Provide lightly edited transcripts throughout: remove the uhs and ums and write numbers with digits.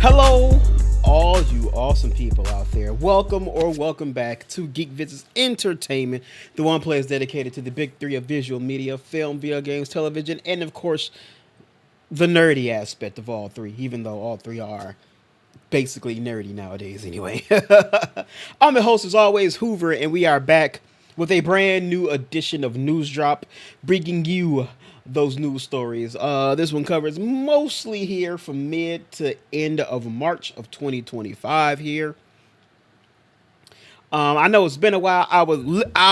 Hello, all you awesome people out there. Welcome back to Geek Visits Entertainment, the one place dedicated to the big three of visual media, film, video games, television, and of course, the nerdy aspect of all three, even though all three are basically nerdy nowadays anyway. I'm the host as always, Hoover, and we are back with a brand new edition of News Drop, bringing you those news stories. This one covers mostly here from mid to end of March of 2025 here. I know it's been a while. I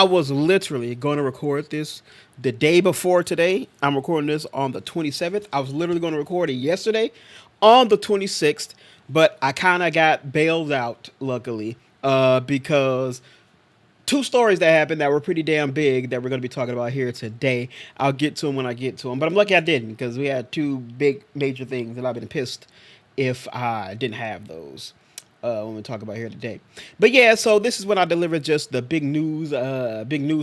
was literally going to record this the day before today. I'm recording this on the 27th. I was literally going to record it yesterday on the 26th, but I kind of got bailed out, luckily, because two stories that happened that were pretty damn big that we're going to be talking about here today. I'll get to them when I get to them, but I'm lucky I didn't because we had two big major things and I've been pissed if I didn't have those when we talk about here today. But yeah, so this is when I deliver just the big news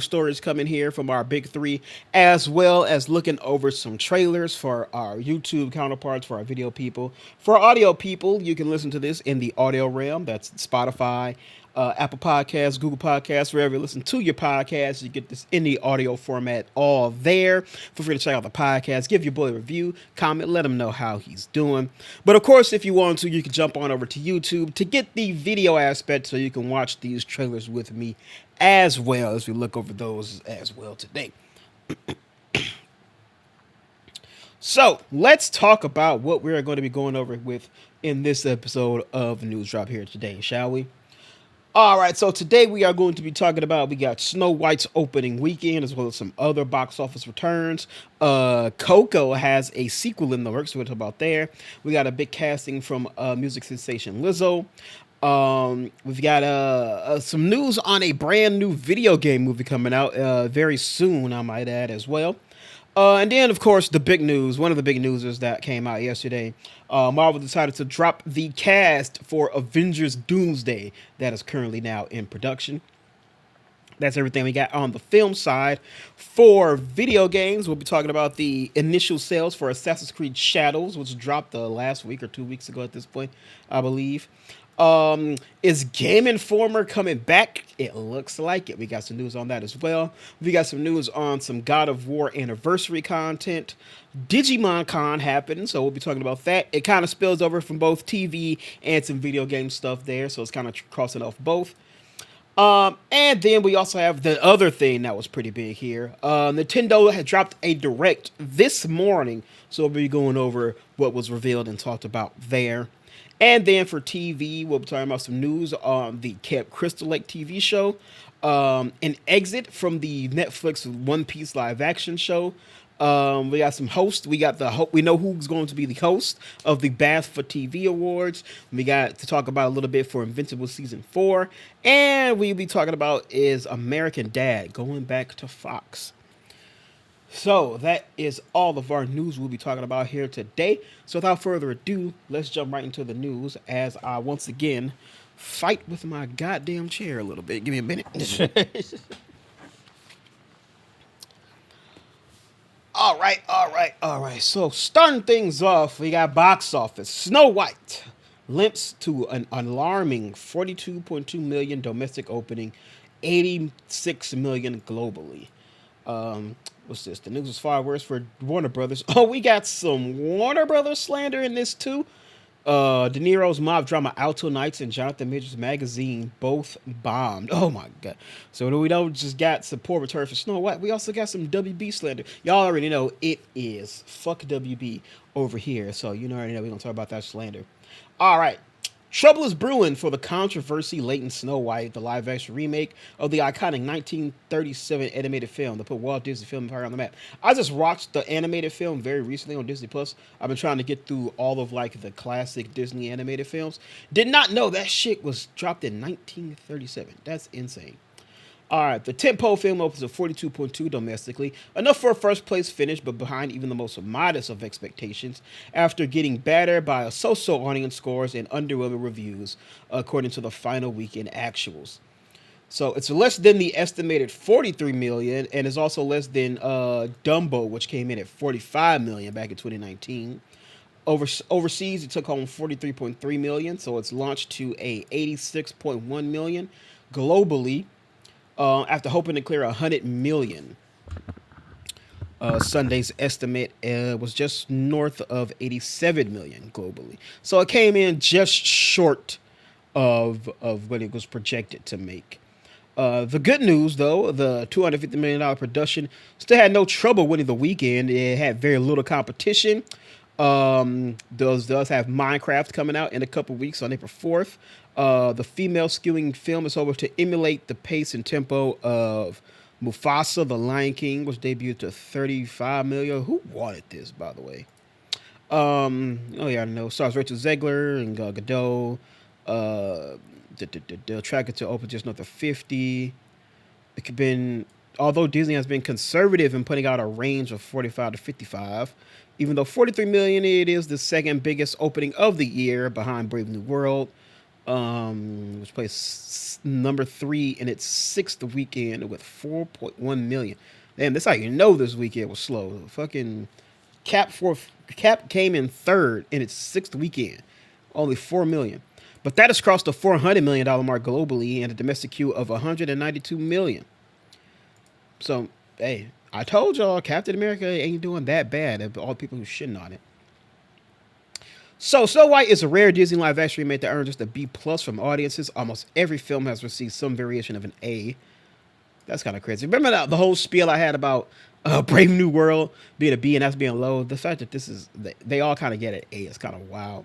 stories coming here from our big three, as well as looking over some trailers for our YouTube counterparts, for our video people. For audio people, you can listen to this in the audio realm. That's Spotify, Apple Podcasts, Google Podcasts, wherever you listen to your podcasts. You get this in the audio format all there. Feel free to check out the podcast, give your boy a review, comment, let him know how he's doing. But of course, if you want to, you can jump on over to YouTube to get the video aspect so you can watch these trailers with me as well as we look over those as well today. So let's talk about what we're going to be going over with in this episode of News Drop here today, shall we? All right, so today we are going to be talking about, we got Snow White's opening weekend as well as some other box office returns. Coco has a sequel in the works, so we'll talk about there. We got a big casting from music sensation Lizzo. We've got some news on a brand new video game movie coming out very soon, I might add, as well. And then, of course, the big news, one of the big news is that came out yesterday. Marvel decided to drop the cast for Avengers Doomsday that is currently now in production. That's everything we got on the film side. For video games, we'll be talking about the initial sales for Assassin's Creed Shadows, which dropped last week or 2 weeks ago at this point, I believe. Is Game Informer coming back? It looks like it. We got some news on that as well. We got some news on some God of War anniversary content. Digimon Con happened, so we'll be talking about that. It kind of spills over from both TV and some video game stuff there, so it's kind of crossing off both. And then we also have the other thing that was pretty big here. Nintendo had dropped a direct this morning, so we'll be going over what was revealed and talked about there. And then for TV, we'll be talking about some news on the Camp Crystal Lake TV show, an exit from the Netflix One Piece live action show. We got some hosts. We know who's going to be the host of the BAFTA TV Awards. We got to talk about a little bit for Invincible season 4, and we'll be talking about is American Dad going back to Fox. So that is all of our news we'll be talking about here today. So without further ado, let's jump right into the news as I once again fight with my goddamn chair a little bit. Give me a minute. All right. So starting things off, we got box office. Snow White limps to an alarming 42.2 million domestic opening, 86 million globally. What's this? The news is far worse for Warner Brothers. Oh, we got some Warner Brothers slander in this too. De Niro's mob drama Alto Nights and Jonathan Majors Magazine both bombed. Oh my god. So we don't just got some poor return for Snow White. We also got some WB slander. Y'all already know it is fuck WB over here. So you already know we're gonna talk about that slander. All right. Trouble is brewing for the controversy-laden Snow White, the live-action remake of the iconic 1937 animated film that put Walt Disney Film Empire on the map. I just watched the animated film very recently on Disney Plus. I've been trying to get through all of the classic Disney animated films. Did not know that shit was dropped in 1937. That's insane. All right, the tentpole film opens at 42.2 domestically, enough for a first place finish, but behind even the most modest of expectations after getting battered by a so-so audience scores and underwhelming reviews, according to the final weekend actuals. So it's less than the estimated 43 million, and is also less than Dumbo, which came in at 45 million back in 2019. Overseas, it took home 43.3 million, so it's launched to a 86.1 million globally, after hoping to clear 100 million. Sunday's estimate was just north of 87 million globally, so it came in just short of what it was projected to make. The good news, though, the $250 million production still had no trouble winning the weekend. It had very little competition. Does have Minecraft coming out in a couple weeks on April 4th. The female skewing film is over to emulate the pace and tempo of Mufasa, The Lion King, which debuted to 35 million. Who wanted this, by the way? Oh yeah, I know. Stars Rachel Zegler and Gal Gadot. The track to open just north of 50. It could been, although Disney has been conservative in putting out a range of 45 to 55, even though 43 million, it is the second biggest opening of the year behind Brave New World, which placed number 3 in its sixth weekend with 4.1 million. Damn, that's how you know this weekend was slow. Fucking Cap came in third in its sixth weekend, only 4 million. But that has crossed the $400 million mark globally and a domestic queue of 192 million. So, hey, I told y'all Captain America ain't doing that bad of all the people who shitting on it. So, Snow White is a rare Disney live action remake that earned just a B plus from audiences. Almost every film has received some variation of an A. That's kind of crazy. Remember the whole spiel I had about Brave New World being a B and that's being low? The fact that this is, they all kind of get an A is kind of wild.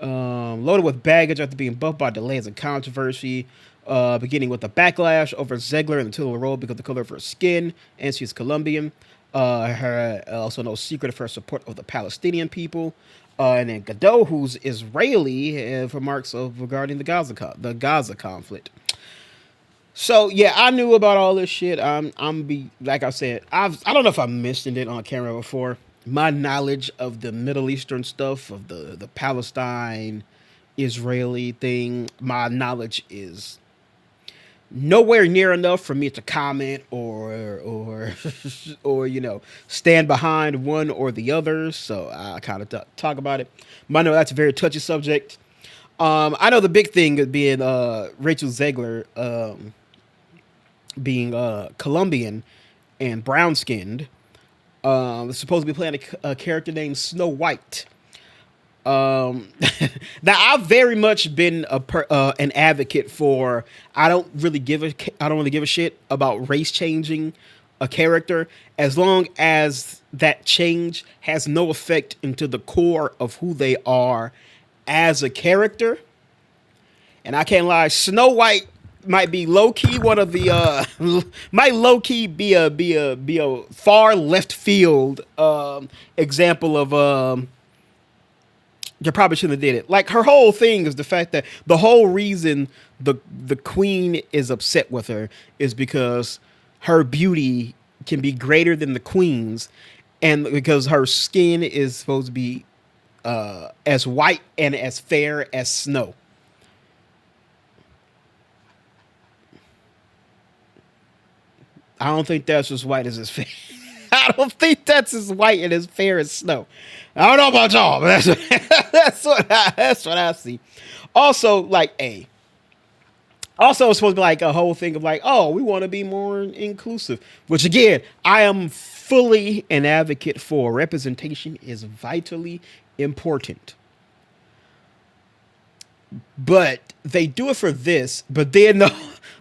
Loaded with baggage after being buffed by delays and controversy, beginning with a backlash over Zegler in the title role because of the color of her skin, and she's Colombian. Her also no secret of her support of the Palestinian people, and then Gadot, who's Israeli, for marks of regarding the Gaza conflict. So yeah, I knew about all this shit. Like I said, I don't know if I mentioned it on camera before. My knowledge of the Middle Eastern stuff, of the Palestine Israeli thing, my knowledge is nowhere near enough for me to comment or or stand behind one or the other. So I kind of talk about it. But I know that's a very touchy subject. I know the big thing being Rachel Zegler being Colombian and brown skinned. Supposed to be playing a character named Snow White. Now I've very much been an advocate for. I don't really give a shit about race changing a character as long as that change has no effect into the core of who they are as a character. And I can't lie, Snow White might be low key one of the might low key be a far left field example of you probably shouldn't have did it. Like her whole thing is the fact that the whole reason the queen is upset with her is because her beauty can be greater than the queen's, and because her skin is supposed to be as white and as fair as snow. I don't think that's as white as his face. I don't think that's as white and as fair as snow. I don't know about y'all, but that's what I see. Also, like it's supposed to be like a whole thing of like, oh, we want to be more inclusive. Which again, I am fully an advocate for. Representation is vitally important. But they do it for this, but then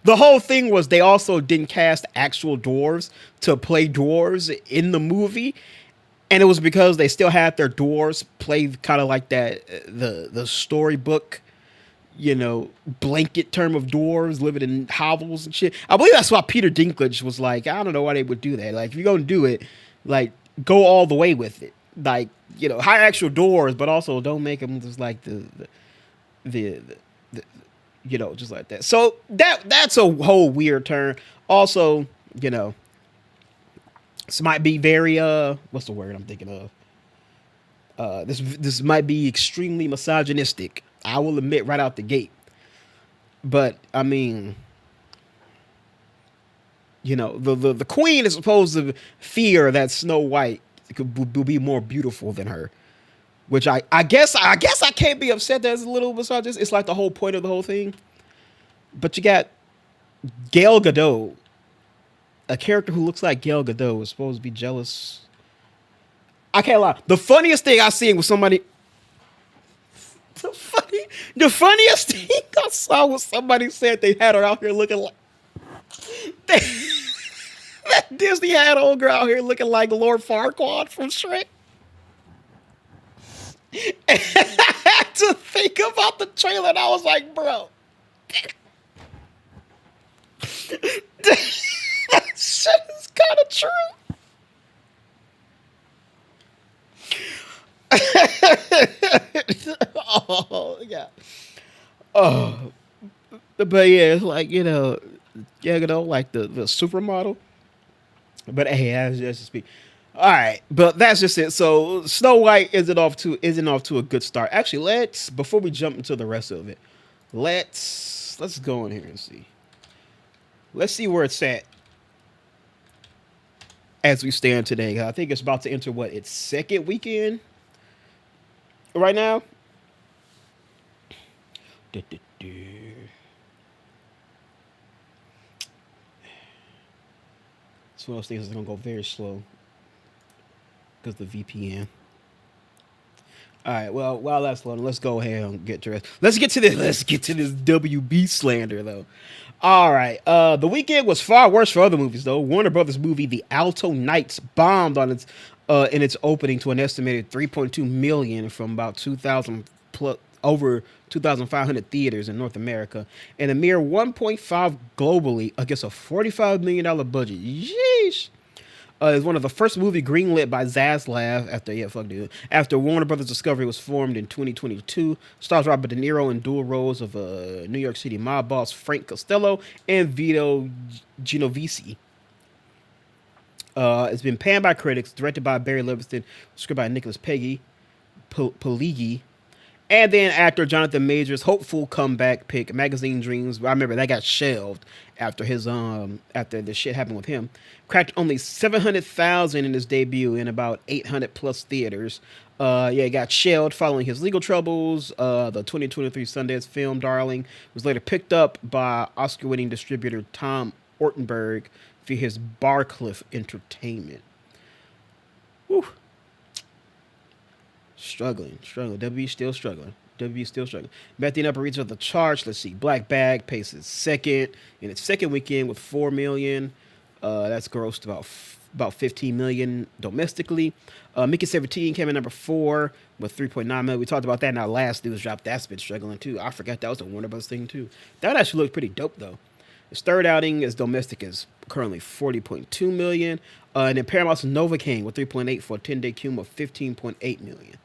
the whole thing was they also didn't cast actual dwarves to play dwarves in the movie, and it was because they still had their dwarves play kind of like that the storybook, blanket term of dwarves living in hovels and shit. I believe that's why Peter Dinklage was like, I don't know why they would do that. Like, if you're gonna do it, like, go all the way with it. Like, hire actual dwarves, but also don't make them just like the just like that. So that's a whole weird turn. Also, this might be very what's the word I'm thinking of? This might be extremely misogynistic. I will admit right out the gate. But I mean, the queen is supposed to fear that Snow White will be more beautiful than her. Which I guess I can't be upset that it's a little misogynist. It's like the whole point of the whole thing. But you got Gal Gadot, a character who looks like Gal Gadot, is supposed to be jealous. I can't lie. The funniest thing I seen was somebody. The funniest thing I saw was somebody said they had her out here looking like they, that Disney had old girl out here looking like Lord Farquaad from Shrek. And I had to think about the trailer, and I was like, bro, that shit is kind of true. Oh yeah. Oh, but yeah, it's like like the supermodel. But hey, that's just speak. All right, but that's just it. So Snow White isn't off to a good start. Actually, let's before we jump into the rest of it, let's go in here and see. Let's see where it's at as we stand today. I think it's about to enter its second weekend right now. It's one of those things that's gonna go very slow because the VPN. All right. Well, while that's loading, let's go ahead and get to it. Let's get to this. Let's get to this WB slander though. All right. The weekend was far worse for other movies though. Warner Brothers movie The Alto Knights bombed on its in its opening to an estimated 3.2 million from about 2,000 plus over 2,500 theaters in North America and a mere 1.5 globally against a $45 million budget. Yeesh. Is one of the first movie greenlit by Zaslav after Warner Brothers Discovery was formed in 2022. Stars Robert De Niro in dual roles of New York City mob boss Frank Costello and Vito Genovese. It's been panned by critics, directed by Barry Levinson, script by Nicholas Pileggi, and then actor Jonathan Majors' hopeful comeback pick, Magazine Dreams. I remember that got shelved after after the shit happened with him. Cracked only 700,000 in his debut in about 800 plus theaters. It got shelved following his legal troubles. The 2023 Sundance film Darling was later picked up by Oscar-winning distributor Tom Ortenberg for his Barcliff Entertainment. Whew. Struggling. W still struggling. Betting upper reach of the charts. Let's see. Black Bag paces second in its second weekend with 4 million. That's grossed about 15 million domestically. Mickey 17 came in number 4 with 3.9 million. We talked about that in our last news drop. That's been struggling too. I forgot that was a Warner Bros. Thing too. That actually looked pretty dope though. His third outing as domestic is currently 40.2 million. And then Paramount's Novocaine with 3.8 for a 10-day cum of 15.8 million.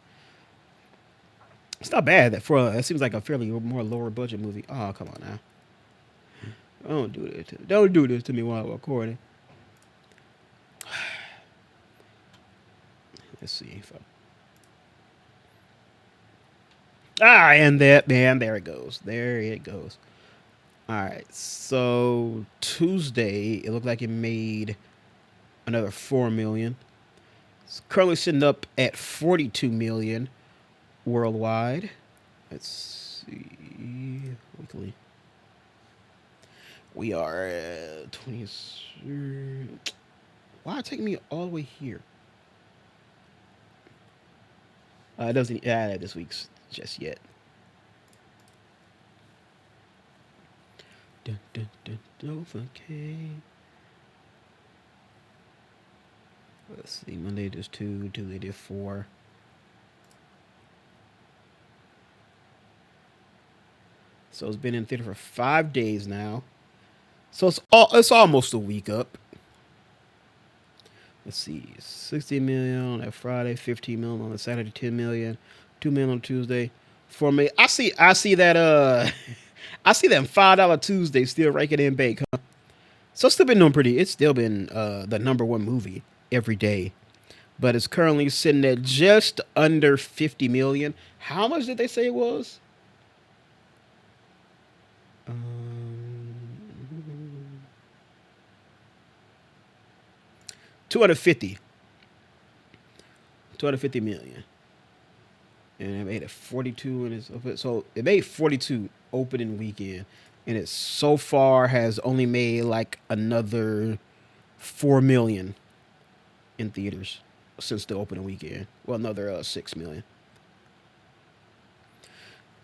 It's not bad that seems like a fairly more lower budget movie. Oh, come on now. Don't do this to me while I'm recording. Let's see if and there it goes. There it goes. All right. So Tuesday, it looked like it made another 4 million. It's currently sitting up at 42 million worldwide. Let's see. Weekly. We are at 20. Why take me all the way here? It doesn't add this week's just yet. Okay. Let's see. Monday does 2. Tuesday did 4. So it's been in theater for 5 days now. So it's almost a week up. Let's see, 60 million on that Friday, 15 million on the Saturday, 10 million, 2 million on Tuesday, 4 million. I see that I see that $5 Tuesday still raking in bake, huh? So it's still been doing pretty. It's still been the number one movie every day, but it's currently sitting at just under 50 million. How much did they say it was? 250, 250 million, and it made it 42 in its. So it made 42 opening weekend, and it so far has only made like another 4 million in theaters since the opening weekend. Well, another 6 million.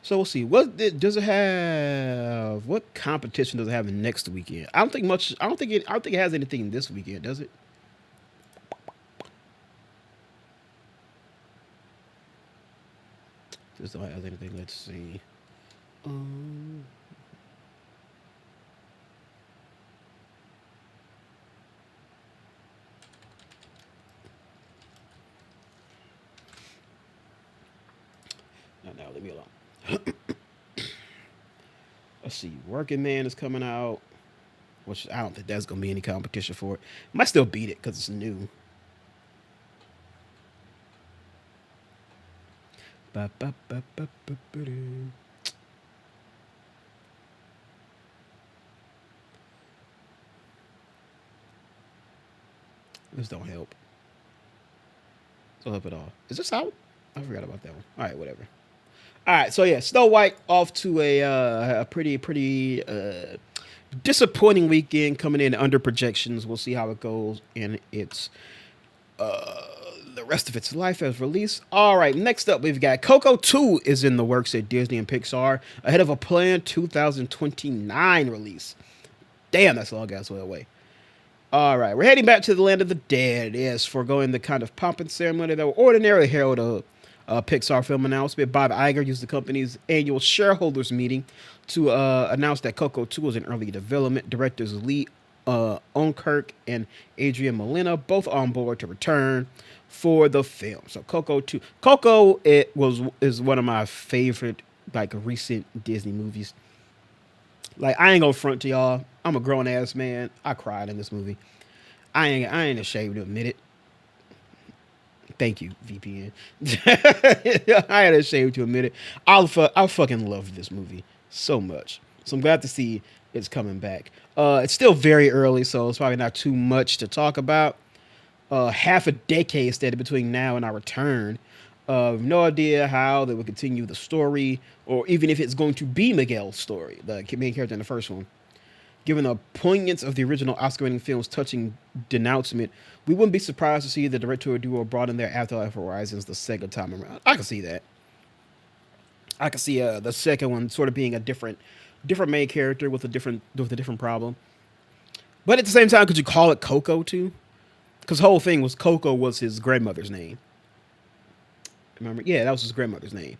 So we'll see. Does it have? What competition does it have next weekend? I don't think much. I don't think it. I don't think it has anything this weekend. Does it? Just don't have anything. Let's see. Um, no, leave me alone. Let's see. Working Man is coming out, which I don't think that's gonna be any competition for it. Might still beat it because it's new. Ba, ba, ba, ba, ba, ba, da. This don't help. Don't help at all. Is this out? I forgot about that one. All right, whatever. All right, so yeah, Snow White off to a pretty disappointing weekend, coming in under projections. We'll see how it goes in its the rest of its life as release. All right, next up we've got Coco 2 is in the works at Disney and Pixar ahead of a planned 2029 release. Damn, that's a long ass way away. All right, we're heading back to the land of the dead. Yes, foregoing the kind of pomp and ceremony that would ordinarily herald a Pixar film announcement. Bob Iger used the company's annual shareholders meeting to announce that Coco 2 was in early development. Directors Lee Onkirk and Adrian Molina both on board to return for the film. So Coco 2, Coco is one of my favorite like recent Disney movies. Like I ain't gonna front to y'all. I'm a grown ass man. I cried in this movie. I ain't ashamed to admit it. Thank you, VPN. I ain't ashamed to admit it. I fucking love this movie so much. So I'm glad to see it's coming back. It's still very early, so it's probably not too much to talk about. Half a decade instead between now and our return. No idea how they will continue the story, or even if it's going to be Miguel's story, the main character in the first one. Given the poignance of the original Oscar-winning film's touching denouncement, we wouldn't be surprised to see the directorial duo brought in their Afterlife Horizons the second time around. I can see that. I can see the second one sort of being a different main character with a different problem. But at the same time, could you call it Coco too? Because the whole thing was Coco was his grandmother's name. Remember? Yeah, that was his grandmother's name.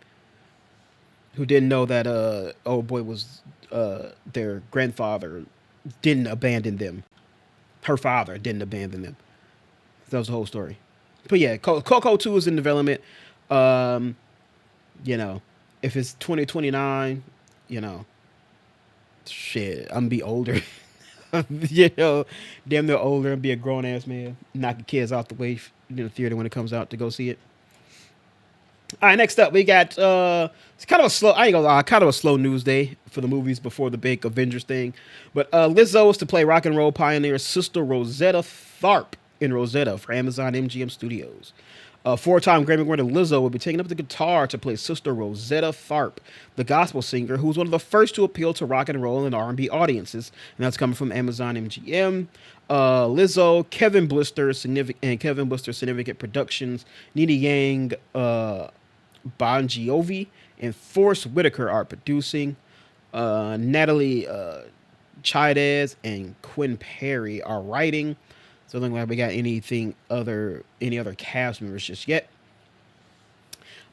Who didn't know that old boy was their grandfather didn't abandon them. Her father didn't abandon them. That was the whole story. But yeah, Coco 2 is in development. Um, you know, if it's 2029, you know, shit, I'm gonna be older. you know, damn near older and be a grown ass man, knocking kids out the way in the theater when it comes out to go see it. All right, next up we got it's kind of a slow. I ain't gonna lie, kind of a slow news day for the movies before the big Avengers thing. But Lizzo is to play rock and roll pioneer sister Rosetta Tharpe in Rosetta for Amazon MGM Studios. Four-time Grammy-winner Lizzo will be taking up the guitar to play Sister Rosetta Tharpe, the gospel singer who was one of the first to appeal to rock and roll and R&B audiences, and that's coming from Amazon MGM. Lizzo, Kevin Blister Significant Productions, Nina Yang, Bon Jovi, and Forrest Whitaker are producing. Natalie Chaidez and Quinn Perry are writing. So I don't think like we got any other cast members just yet.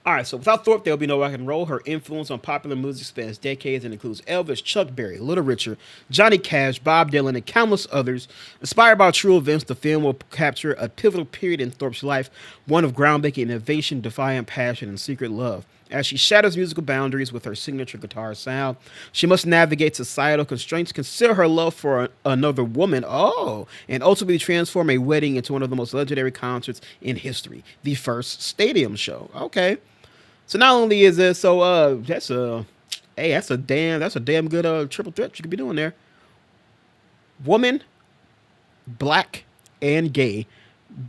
All right, so without Thorpe, there'll be no rock and roll. Her influence on popular music spans decades and includes Elvis, Chuck Berry, Little Richard, Johnny Cash, Bob Dylan, and countless others. Inspired by true events, the film will capture a pivotal period in Thorpe's life, one of groundbreaking innovation, defiant passion, and secret love. As she shatters musical boundaries with her signature guitar sound, she must navigate societal constraints, conceal her love for another woman, and ultimately transform a wedding into one of the most legendary concerts in history, the first stadium show. Okay, so not only is it that's a damn good triple threat you could be doing there. Woman, black, and gay.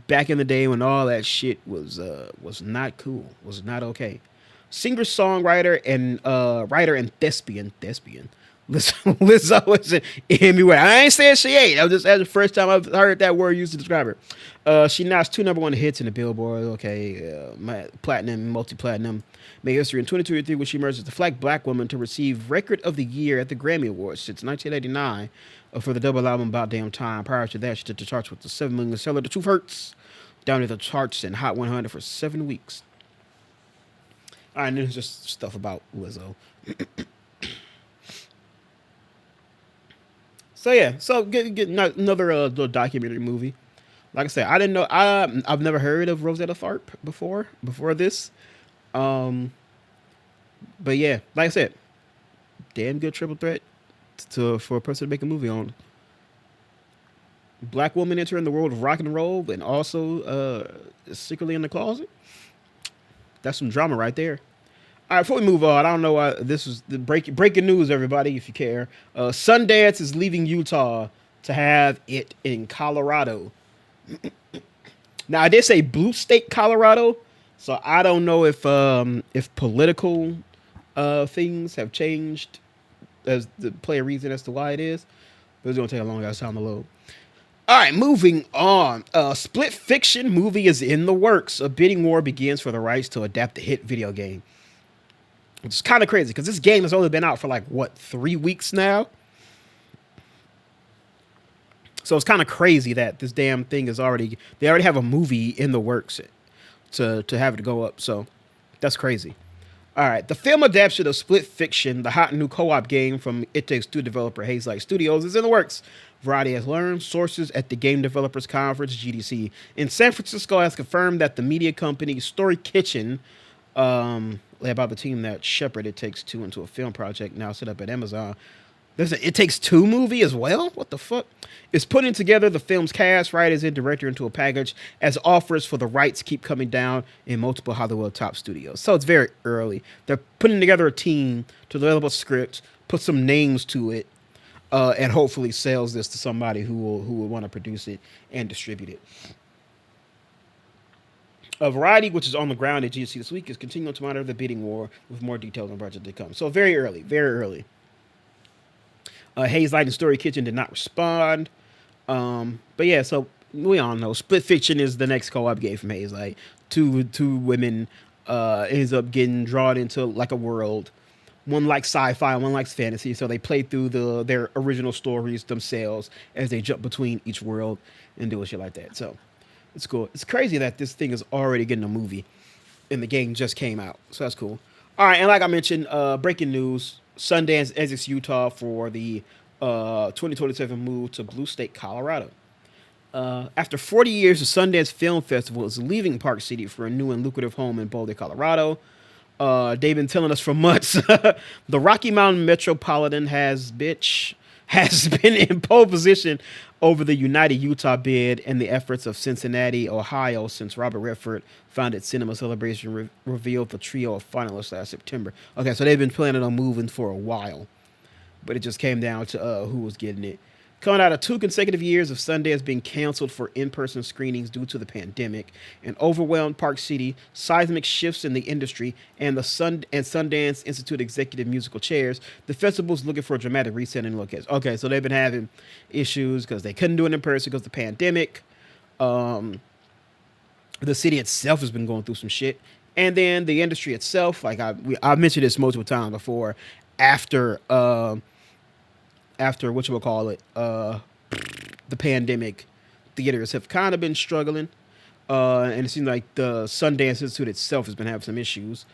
Back in the day when all that shit was not cool, was not okay. Singer songwriter and writer and thespian. Lizzo is an Emmy winner. I ain't saying she ain't. That's the first time I've heard that word used to describe her. She notched two number one hits in the Billboard. Okay, platinum, multi platinum. Made history in 2023 when she emerged as the flag black woman to receive Record of the Year at the Grammy Awards since 1989 for the double album About Damn Time. Prior to that, she did the charts with the 7 million seller The Truth Hurts, down to the charts and Hot 100 for 7 weeks. All right, and then just stuff about Lizzo. So yeah, so get another little documentary movie. Like I said, I didn't know. I've never heard of Rosetta Tharp before this. Um, but yeah, like I said, damn good triple threat for a person to make a movie on. Black woman entering the world of rock and roll, and also secretly in the closet. That's some drama right there. All right, before we move on, I don't know why this is the breaking news, everybody, if you care. Sundance is leaving Utah to have it in Colorado. Now, I did say blue state Colorado, so I don't know if political things have changed as to play a reason as to why it is. But it's gonna take a long ass time to load. All right, moving on. Split Fiction movie is in the works. A bidding war begins for the rights to adapt the hit video game. Which is kind of crazy because this game has only been out for like, what, 3 weeks now? So it's kind of crazy that this damn thing is they already have a movie in the works to have it go up. So that's crazy. All right, the film adaptation of Split Fiction, the hot new co-op game from It Takes Two developer Hazelight Studios, is in the works. Variety has learned. Sources at the Game Developers Conference (GDC) in San Francisco has confirmed that the media company Story Kitchen, about the team that shepherded It Takes Two into a film project now set up at Amazon. There's an It Takes Two movie as well? What the fuck? It's putting together the film's cast, writers, and director into a package as offers for the rights keep coming down in multiple Hollywood top studios. So it's very early. They're putting together a team to develop a script, put some names to it, and hopefully sells this to somebody who will want to produce it and distribute it. A Variety, which is on the ground at GSC this week, is continuing to monitor the bidding war with more details on the project to come. So very early, very early. Hayes Light and Story Kitchen did not respond. But yeah, so we all know Split Fiction is the next co-op game from Hayes Light. Two women ends up getting drawn into like a world. One likes sci-fi, one likes fantasy, so they play through their original stories themselves as they jump between each world and do shit like that. So it's cool. It's crazy that this thing is already getting a movie, and the game just came out. So that's cool. All right, and like I mentioned, breaking news: Sundance exits Utah for the 2027 move to Blue State, Colorado. After 40 years, the Sundance Film Festival is leaving Park City for a new and lucrative home in Boulder, Colorado. They've been telling us for months. The Rocky Mountain Metropolitan has been in pole position over the United Utah bid and the efforts of Cincinnati, Ohio, since Robert Redford founded Cinema Celebration revealed the trio of finalists last September. Okay, so they've been planning on moving for a while, but it just came down to who was getting it. Coming out of 2 consecutive years of Sundance being canceled for in-person screenings due to the pandemic, an overwhelmed Park City, seismic shifts in the industry, and Sundance Institute executive musical chairs, the festival's looking for a dramatic reset in location. Okay, so they've been having issues because they couldn't do it in person because of the pandemic. The city itself has been going through some shit, and then the industry itself, like I mentioned this multiple times before, after what you will call it, the pandemic, theaters have kind of been struggling, and it seems like the Sundance Institute itself has been having some issues.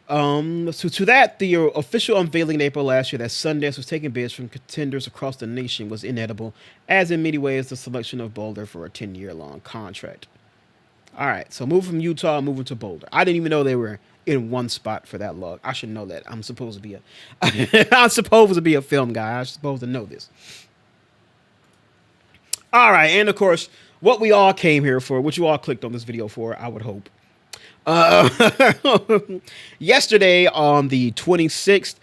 So to that, the official unveiling in April last year that Sundance was taking bids from contenders across the nation was inedible, as in many ways the selection of Boulder for a 10-year long contract. All right, so moving from Utah, moving to Boulder. I didn't even know they were in one spot for that long. I should know that. I'm supposed to be a I'm supposed to be a film guy. I'm supposed to know this. All right, and of course, what we all came here for, what you all clicked on this video for, I would hope. Yesterday on the 26th,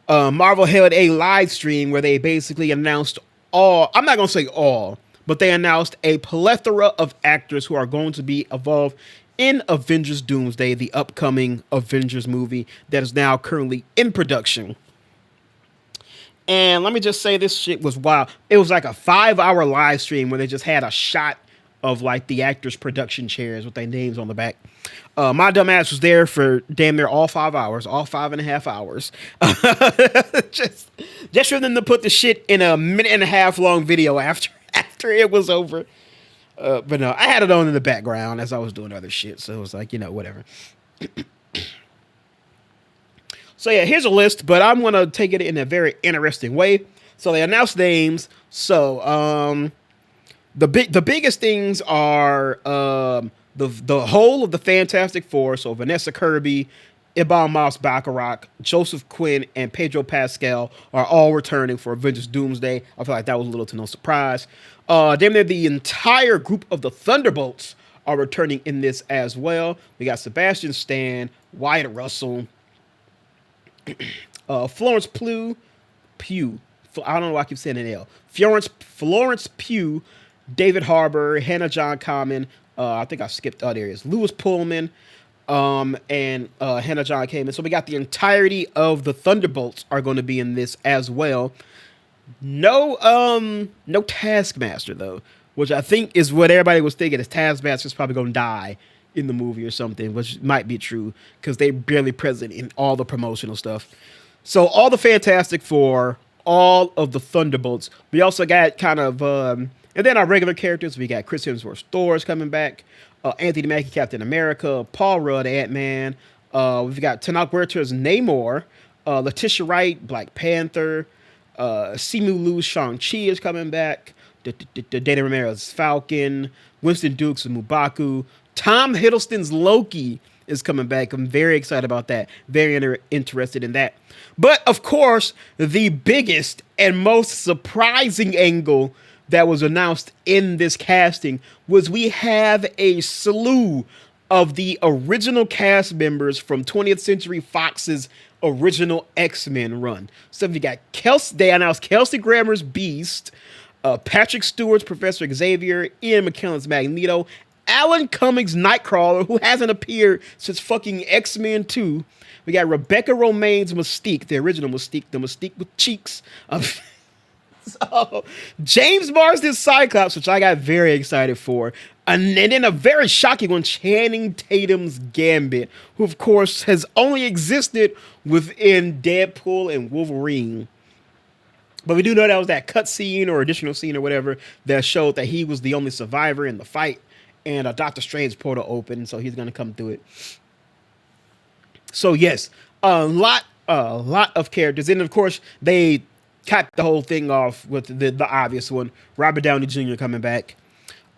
Marvel held a live stream where they basically announced all, I'm not going to say all, but they announced a plethora of actors who are going to be involved in Avengers Doomsday, the upcoming Avengers movie that is now currently in production. And let me just say, this shit was wild. It was like a 5-hour live stream where they just had a shot of like the actors' production chairs with their names on the back. My dumb ass was there for damn near all 5 hours, all 5.5 hours. just for them to put the shit in a 1.5 minute long video after it was over. But no, I had it on in the background as I was doing other shit, so it was like, whatever. So yeah, here's a list, but I'm gonna take it in a very interesting way. So they announced names. So the biggest things are the whole of the Fantastic Four. So Vanessa Kirby, Ibn Moss Bacharach, Joseph Quinn, and Pedro Pascal are all returning for Avengers Doomsday. I feel like that was a little to no surprise. Damn near the entire group of the Thunderbolts are returning in this as well. We got Sebastian Stan, Wyatt Russell, Florence Pugh. I don't know why I keep saying an L. Florence Pugh, David Harbour, Hannah John Kamen. I think I skipped other areas. Lewis Pullman, and Hannah John Kamen. So we got the entirety of the Thunderbolts are going to be in this as well. No Taskmaster though, which I think is what everybody was thinking. Is Taskmaster's probably going to die in the movie or something, which might be true because they're barely present in all the promotional stuff. So all the Fantastic Four, all of the Thunderbolts. We also got kind of, and then our regular characters. We got Chris Hemsworth, Thor's coming back. Anthony Mackie, Captain America. Paul Rudd, Ant-Man. We've got Tenoch Huerta's Namor. Letitia Wright, Black Panther. Simu Liu's Shang-Chi is coming back. Dana Ramirez's Falcon. Winston Duke's M'Baku. Tom Hiddleston's Loki is coming back. I'm very excited about that. Very interested in that. But, of course, the biggest and most surprising angle that was announced in this casting was we have a slew of the original cast members from 20th Century Fox's original X-Men run. So we got they announced Kelsey Grammer's Beast, Patrick Stewart's Professor Xavier, Ian McKellen's Magneto, Alan Cummings' Nightcrawler, who hasn't appeared since fucking X-Men 2. We got Rebecca Romaine's Mystique, the original Mystique, the Mystique with cheeks. So, James Marsden's Cyclops, which I got very excited for. And then a very shocking one, Channing Tatum's Gambit, who of course has only existed within Deadpool and Wolverine. But we do know that was that cut scene or additional scene or whatever that showed that he was the only survivor in the fight. And Doctor Strange's portal opened, so he's going to come through it. So yes, a lot of characters. And of course, they capped the whole thing off with the obvious one. Robert Downey Jr. coming back.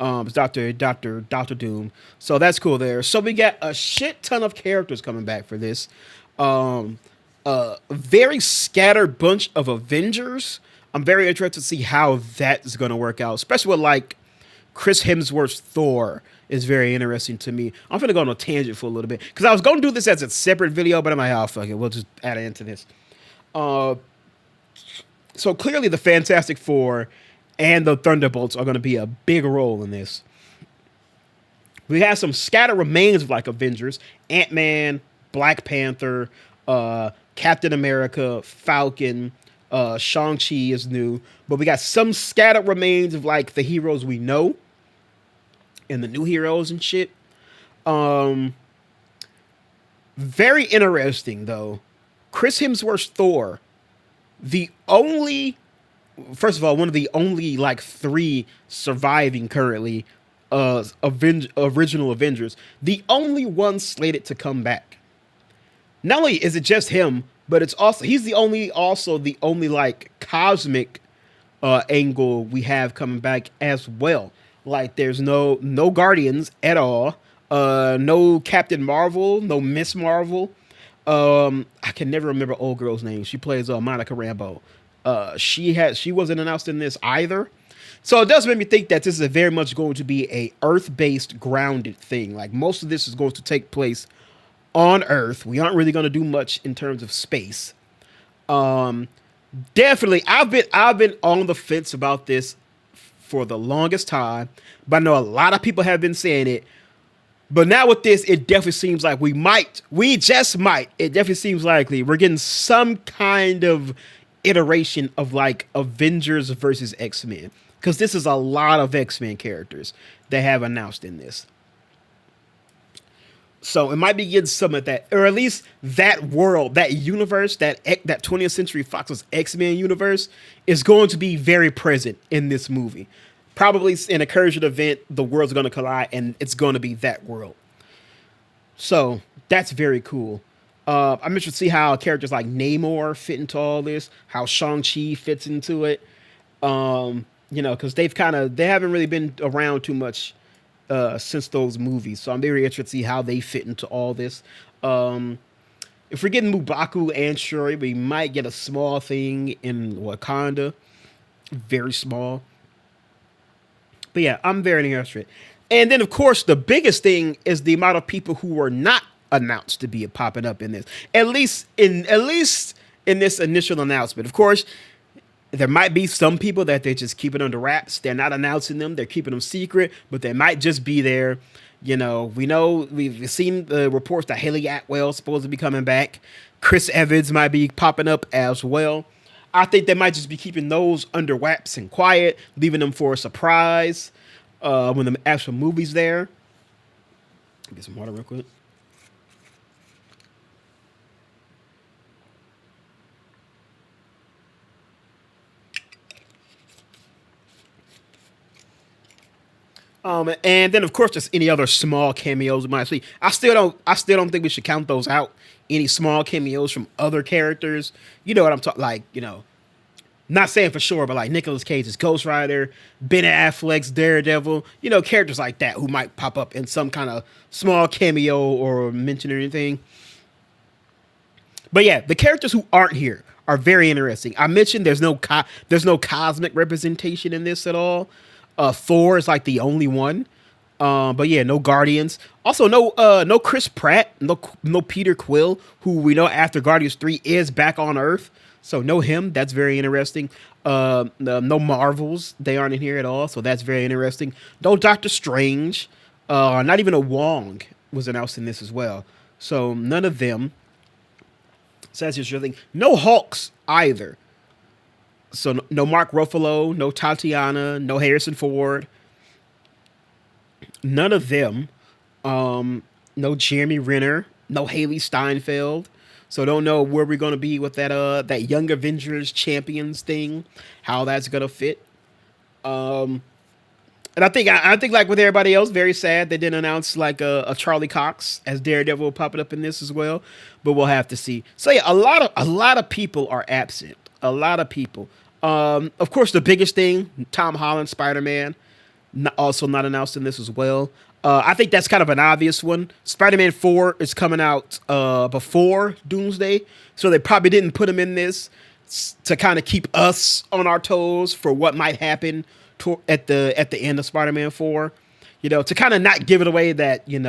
It's Doctor Doom. So that's cool there. So we got a shit ton of characters coming back for this. A very scattered bunch of Avengers. I'm very interested to see how that is going to work out, especially with like Chris Hemsworth's Thor is very interesting to me. I'm going to go on a tangent for a little bit because I was going to do this as a separate video, but I'm like, oh, fuck it. We'll just add it into this. So clearly the Fantastic Four and the Thunderbolts are going to be a big role in this. We have some scattered remains of like Avengers, Ant-Man, Black Panther, Captain America, Falcon, Shang-Chi is new, but we got some scattered remains of like the heroes we know and the new heroes and shit. Very interesting though. Chris Hemsworth's Thor, first of all, one of the only like 3 surviving currently original Avengers, the only one slated to come back. Not only is it just him, but it's also he's the only like cosmic angle we have coming back as well. Like there's no Guardians at all. No Captain Marvel, no Miss Marvel. I can never remember old girl's name. She plays Monica Rambeau. She wasn't announced in this either. So it does make me think that this is very much going to be a Earth-based, grounded thing. Like most of this is going to take place on Earth. We aren't really going to do much in terms of space. Um, Definitely, I've been on the fence about this for the longest time, but I know a lot of people have been saying it. But now with this, it definitely seems like we just might. It definitely seems likely we're getting some kind of iteration of like Avengers versus X-Men, because this is a lot of X-Men characters they have announced in this. So it might be getting some of that, or at least that world, that universe, that 20th Century Fox's X-Men universe is going to be very present in this movie. Probably in a Cursion event, the worlds are going to collide, and it's going to be that world. So that's very cool. I'm interested to see how characters like Namor fit into all this, how Shang-Chi fits into it. Because they haven't really been around too much since those movies. So I'm very interested to see how they fit into all this. Um, if we're getting Mubaku and Shuri, we might get a small thing in Wakanda, very small. But yeah, I'm very interested. And then, of course, the biggest thing is the amount of people who were not announced to be popping up in this. At least in this initial announcement. Of course, there might be some people that they just keep it under wraps. They're not announcing them. They're keeping them secret, but they might just be there. We've seen the reports that Haley Atwell's supposed to be coming back. Chris Evans might be popping up as well. I think they might just be keeping those under wraps and quiet, leaving them for a surprise when the actual movie's there. Get some water real quick. And then of course just any other small cameos we might see. I still don't think we should count those out. Any small cameos from other characters. You know what I'm talking like, not saying for sure, but like Nicolas Cage's Ghost Rider, Ben Affleck's Daredevil, characters like that who might pop up in some kind of small cameo or mention or anything. But yeah, the characters who aren't here are very interesting. I mentioned there's no cosmic representation in this at all. Thor is like the only one. But yeah, no Guardians. Also, no Chris Pratt, no Peter Quill, who we know after Guardians 3 is back on Earth. So no him. That's very interesting. No Marvels. They aren't in here at all. So that's very interesting. No Doctor Strange. Not even a Wong was announced in this as well. So none of them. So that's just really no Hulks either. So no Mark Ruffalo, no Tatiana, no Harrison Ford, none of them. No Jeremy Renner, no Haley Steinfeld. So don't know where we're gonna be with that Young Avengers Champions thing, how that's gonna fit. Um, and I think like with everybody else, very sad they didn't announce like a Charlie Cox as Daredevil popping up in this as well, but we'll have to see. So yeah, a lot of people are absent. A lot of people. Of course, the biggest thing, Tom Holland, Spider Man, also not announced in this as well. I think that's kind of an obvious one. Spider-Man 4 is coming out before Doomsday, so they probably didn't put him in this to kind of keep us on our toes for what might happen at the end of Spider-Man 4. To kind of not give it away that he's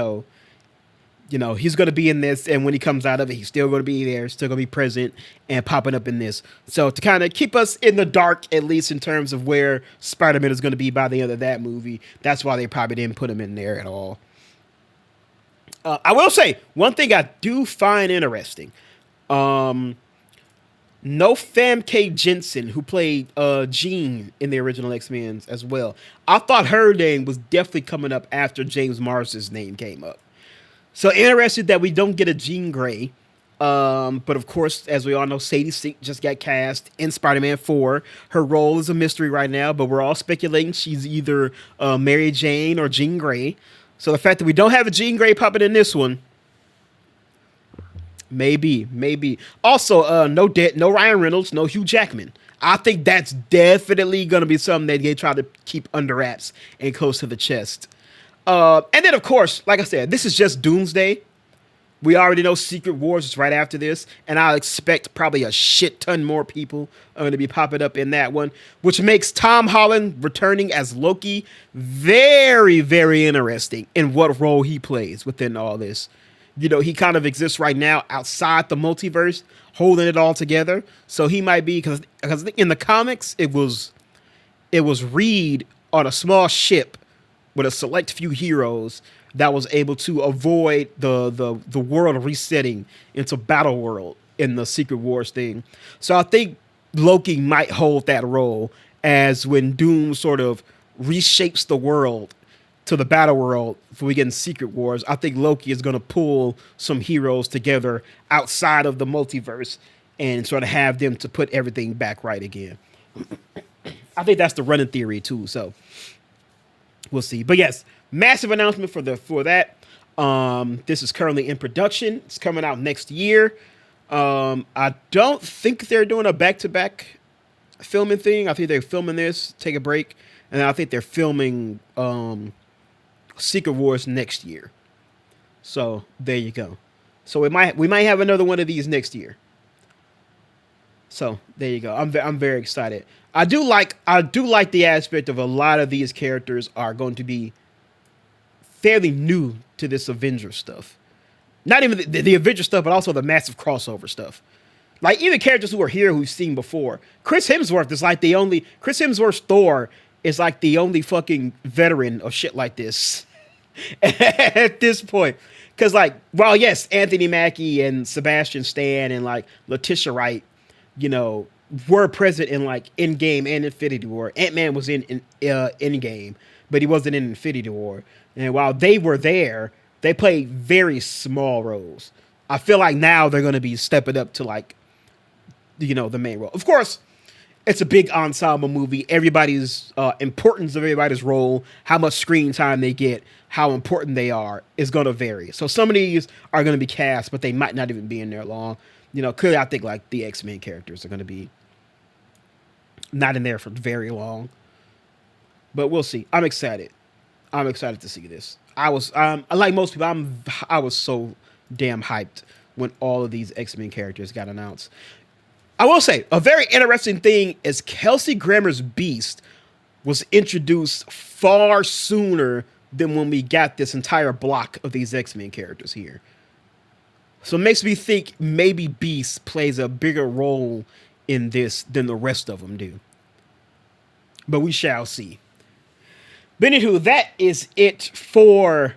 going to be in this, and when he comes out of it, he's still going to be there, still going to be present and popping up in this. So to kind of keep us in the dark, at least in terms of where Spider-Man is going to be by the end of that movie, that's why they probably didn't put him in there at all. I will say one thing I do find interesting. No Famke Jensen, who played Jean in the original X-Men as well. I thought her name was definitely coming up after James Marsden's name came up. So interested that we don't get a Jean Grey. But of course, as we all know, Sadie Sink just got cast in Spider-Man 4. Her role is a mystery right now, but we're all speculating she's either Mary Jane or Jean Grey. So the fact that we don't have a Jean Grey puppet in this one, maybe. Also, no Ryan Reynolds, no Hugh Jackman. I think that's definitely going to be something that they try to keep under wraps and close to the chest. And then, of course, like I said, this is just Doomsday. We already know Secret Wars is right after this, and I expect probably a shit ton more people are going to be popping up in that one, which makes Tom Holland returning as Loki very, very interesting in what role he plays within all this. You know, he kind of exists right now outside the multiverse, holding it all together. So he might be because in the comics it was Reed on a small ship with a select few heroes that was able to avoid the world resetting into battle world in the Secret Wars thing. So I think Loki might hold that role as when Doom sort of reshapes the world to the battle world for we get in Secret Wars. I think Loki is going to pull some heroes together outside of the multiverse and sort of have them to put everything back right again. I think that's the running theory too. So we'll see. But yes, massive announcement for that. This is currently in production. It's coming out next year. I don't think they're doing a back-to-back filming thing. I think they're filming this, take a break, and I think they're filming Secret Wars next year. So there you go. So we might have another one of these next year. So there you go. I'm very excited. I do like the aspect of a lot of these characters are going to be fairly new to this Avengers stuff. Not even the Avengers stuff, but also the massive crossover stuff. Like even characters who are here who've seen before. Chris Hemsworth's Thor is like the only fucking veteran of shit like this at this point. Because like, while yes, Anthony Mackie and Sebastian Stan and like Letitia Wright, you know, were present in like Endgame and Infinity War. Ant-Man was in Endgame, but he wasn't in Infinity War. And while they were there, they played very small roles. I feel like now they're going to be stepping up to like, you know, the main role. Of course, it's a big ensemble movie. Everybody's importance of everybody's role, how much screen time they get, how important they are is going to vary. So some of these are going to be cast, but they might not even be in there long. You know, clearly I think like the X-Men characters are going to be not in there for very long. But we'll see. I'm excited. I'm excited to see this. Like most people, I was so damn hyped when all of these X-Men characters got announced. I will say, a very interesting thing is Kelsey Grammer's Beast was introduced far sooner than when we got this entire block of these X-Men characters here. So it makes me think maybe Beast plays a bigger role in this than the rest of them do. But we shall see. But anywho, that is it for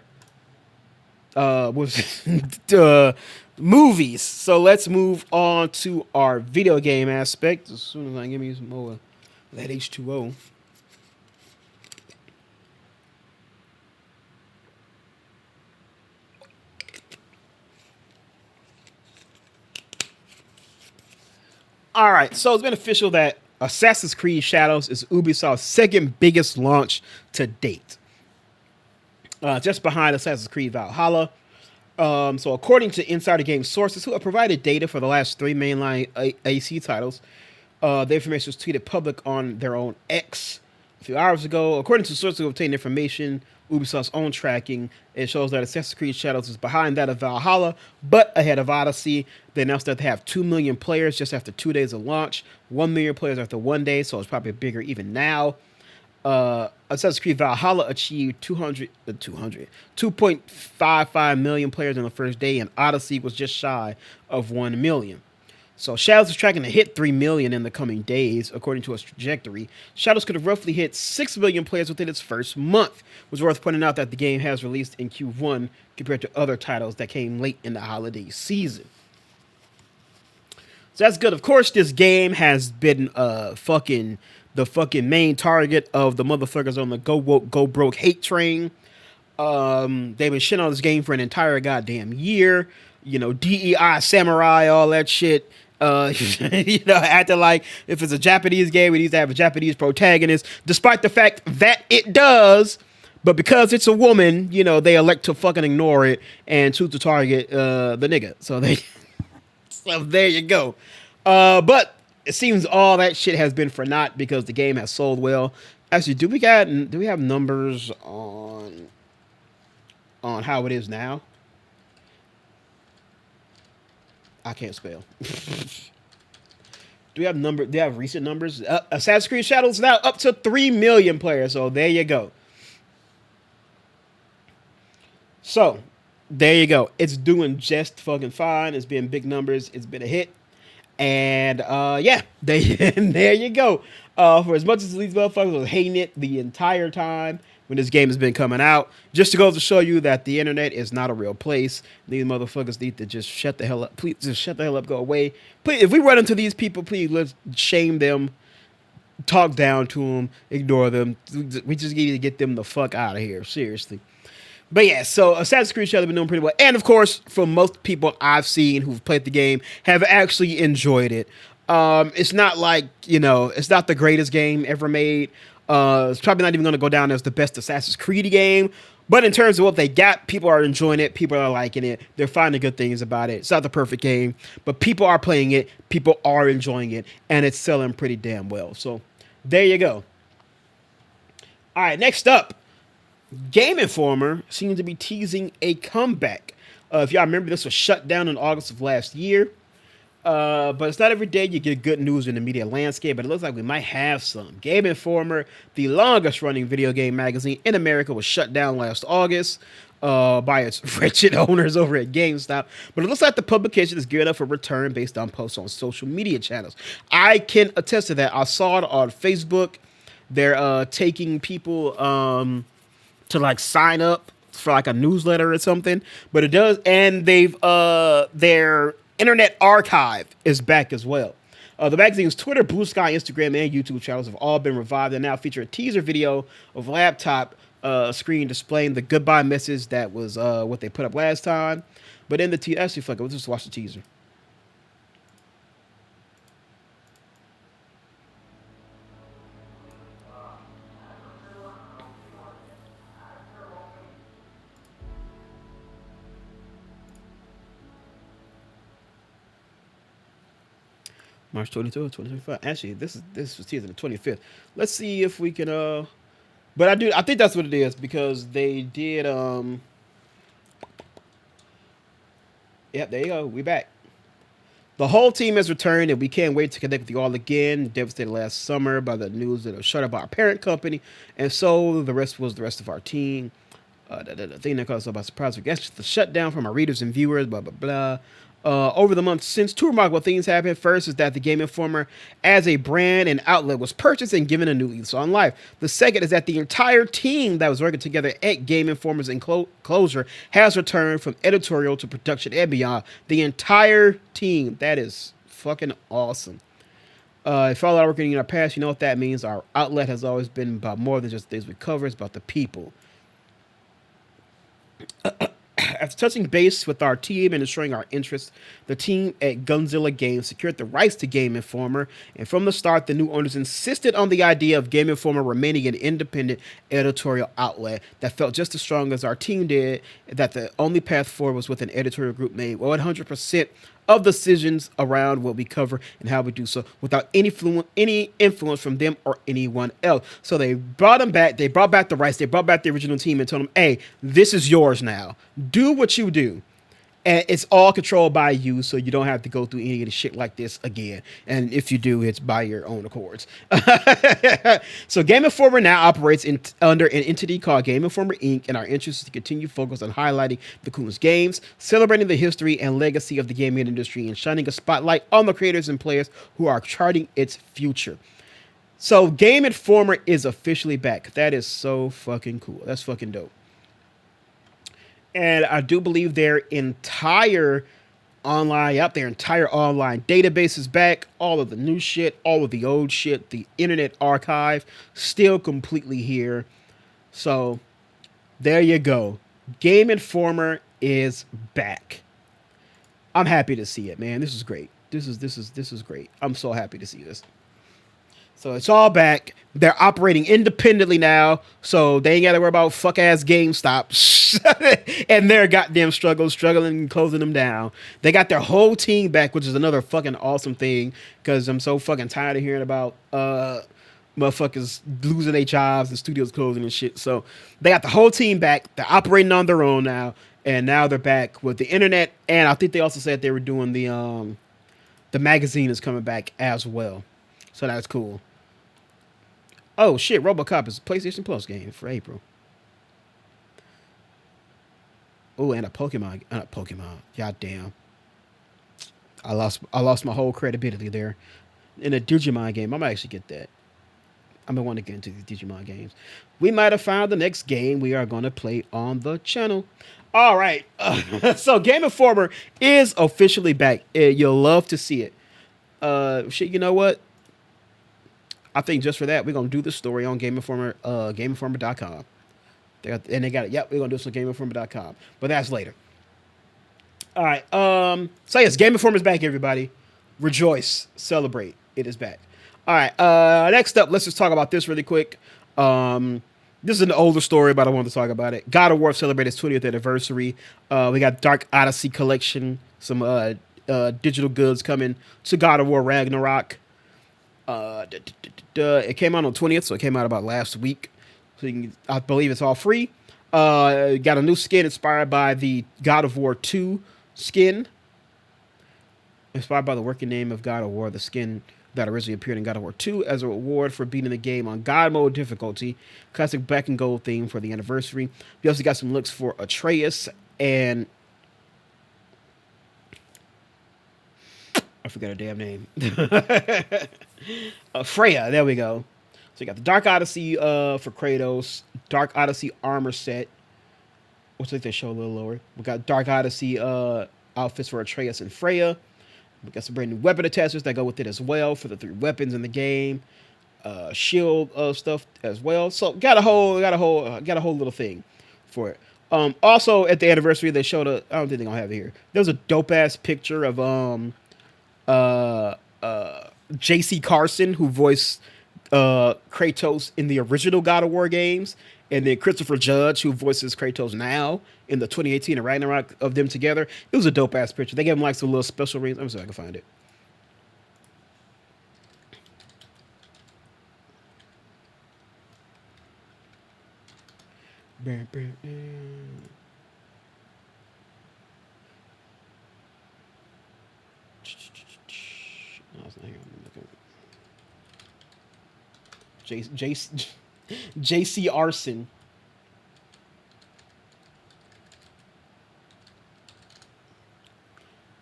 movies. So let's move on to our video game aspect. As soon as I give me some more of that H2O. All right, so it's been official that Assassin's Creed Shadows is Ubisoft's second biggest launch to date. Just behind Assassin's Creed Valhalla. So according to Insider Game sources who have provided data for the last three mainline AC titles, the information was tweeted public on their own X a few hours ago. According to sources who obtained information, Ubisoft's own tracking, it shows that Assassin's Creed Shadows is behind that of Valhalla, but ahead of Odyssey. They announced that they have 2 million players just after 2 days of launch, 1 million players after 1 day, so it's probably bigger even now. Assassin's Creed Valhalla achieved 2.55 million players on the first day, and Odyssey was just shy of 1 million. So Shadows is tracking to hit 3 million in the coming days, according to its trajectory. Shadows could have roughly hit 6 million players within its first month. It was worth pointing out that the game has released in Q1 compared to other titles that came late in the holiday season. So that's good. Of course, this game has been the fucking main target of the motherfuckers on the go woke, go broke hate train. They've been shitting on this game for an entire goddamn year. You know, DEI, samurai, all that shit. You know, acting like if it's a Japanese game, it needs to have a Japanese protagonist, despite the fact that it does. But because it's a woman, you know, they elect to fucking ignore it and choose to target the nigga. So there you go. But it seems all that shit has been for naught because the game has sold well. Actually, do we have numbers on on how it is now. I can't spell. Do we have number? Do you have recent numbers? Assassin's Creed Shadows now up to 3 million players. So there you go. So there you go. It's doing just fucking fine. It's been big numbers. It's been a hit. And yeah, there you go. For as much as these motherfuckers was hating it the entire time when this game has been coming out, just to go to show you that the internet is not a real place. These motherfuckers need to just shut the hell up. Please, just shut the hell up. Go away. Please, if we run into these people, please let's shame them, talk down to them, ignore them. We just need to get them the fuck out of here. Seriously. But yeah, so Assassin's Creed Shadows have been doing pretty well. And of course, for most people I've seen who've played the game, have actually enjoyed it. It's not like, it's not the greatest game ever made. It's probably not even going to go down as the best Assassin's Creed game. But in terms of what they got, people are enjoying it. People are liking it. They're finding good things about it. It's not the perfect game, but people are playing it. People are enjoying it. And it's selling pretty damn well. So there you go. All right, next up. Game Informer seems to be teasing a comeback. If y'all remember, this was shut down in August of last year. But it's not every day you get good news in the media landscape, but it looks like we might have some. Game Informer, the longest running video game magazine in America, was shut down last August by its wretched owners over at GameStop. But it looks like the publication is geared up for return based on posts on social media channels. I can attest to that. I saw it on Facebook. They're taking people to like sign up for like a newsletter or something, but it does, and they've their internet archive is back as well. The magazine's Twitter, Blue Sky, Instagram, and YouTube channels have all been revived and now feature a teaser video of laptop screen displaying the goodbye message that was what they put up last time. But in the actually, fuck it, let's just watch the teaser. March 22, 2025. Actually, this was teased on the 25th. Let's see if we can but I think that's what it is because they did yep, there you go. We back. The whole team has returned and we can't wait to connect with you all again. Devastated last summer by the news that was shut up by our parent company, and so the rest was the rest of our team. The thing that caught us all by surprise, we guess the shutdown from our readers and viewers, blah, blah, blah. Over the months since, two remarkable things happened. First is that the Game Informer as a brand and outlet was purchased and given a new lease on life. The second is that the entire team that was working together at Game Informer's enclosure has returned from editorial to production and beyond. The entire team. That is fucking awesome. If all our working in our past, you know what that means. Our outlet has always been about more than just things we cover. It's about the people. After touching base with our team and ensuring our interests, the team at Gunzilla Games secured the rights to Game Informer, and from the start, the new owners insisted on the idea of Game Informer remaining an independent editorial outlet that felt just as strong as our team did, that the only path forward was with an editorial group made 100% of decisions around what we cover and how we do so without any influence from them or anyone else. So they brought them back. They brought back the rights. They brought back the original team and told them, hey, this is yours now. Do what you do. And it's all controlled by you, so you don't have to go through any of the shit like this again. And if you do, it's by your own accords. So Game Informer now operates under an entity called Game Informer Inc., and our interest is to continue focus on highlighting the coolest games, celebrating the history and legacy of the gaming industry, and shining a spotlight on the creators and players who are charting its future. So Game Informer is officially back. That is so fucking cool. That's fucking dope. And I do believe their entire online database is back. All of the new shit, all of the old shit, the internet archive, still completely here. So there you go. Game Informer is back. I'm happy to see it, man. This is great. This is great. I'm so happy to see this. So it's all back. They're operating independently now, so they ain't got to worry about fuck-ass GameStop and their goddamn struggling and closing them down. They got their whole team back, which is another fucking awesome thing, because I'm so fucking tired of hearing about motherfuckers losing their jobs, the studios closing and shit. So they got the whole team back. They're operating on their own now, and now they're back with the internet. And I think they also said they were doing the magazine is coming back as well. So that's cool. Oh shit, RoboCop is a PlayStation Plus game for April. Oh, and a Pokemon, and a Pokemon. God damn, I lost my whole credibility there. In a Digimon game, I might actually get that. I've been wanting to get into these Digimon games. We might have found the next game we are going to play on the channel. All right. So Game Informer is officially back. You'll love to see it. Shit, you know what? I think just for that, we're going to do the story on Game Informer, GameInformer.com. They got it. Yep, we're going to do this on GameInformer.com. But that's later. All right. So yes, Game Informer is back, everybody. Rejoice. Celebrate. It is back. All right. Next up, let's just talk about this really quick. This is an older story, but I wanted to talk about it. God of War celebrated its 20th anniversary. We got Dark Odyssey collection, some digital goods coming to God of War Ragnarok. It came out on 20th, so it came out about last week. So I believe it's all free. Got a new skin inspired by the God of War 2 skin. Inspired by the working name of God of War, the skin that originally appeared in God of War 2 as a reward for beating the game on God mode difficulty. Classic black and gold theme for the anniversary. We also got some looks for Atreus and I forgot her damn name. Freya, there we go. So you got the Dark Odyssey for Kratos, Dark Odyssey armor set, which I think they show a little lower. We got Dark Odyssey outfits for Atreus and Freya. We got some brand new weapon attachments that go with it as well for the 3 weapons in the game. Shield stuff as well. So got a whole little thing for it. Also at the anniversary they showed I don't think they're gonna have it here. There was a dope ass picture of J.C. Carson, who voiced Kratos in the original God of War games, and then Christopher Judge, who voices Kratos now in the 2018 Ragnarok of them together. It was a dope ass picture. They gave him like some little special rings. Let me see if I can find it. No, it's not here. I'm looking. J.C. Arson.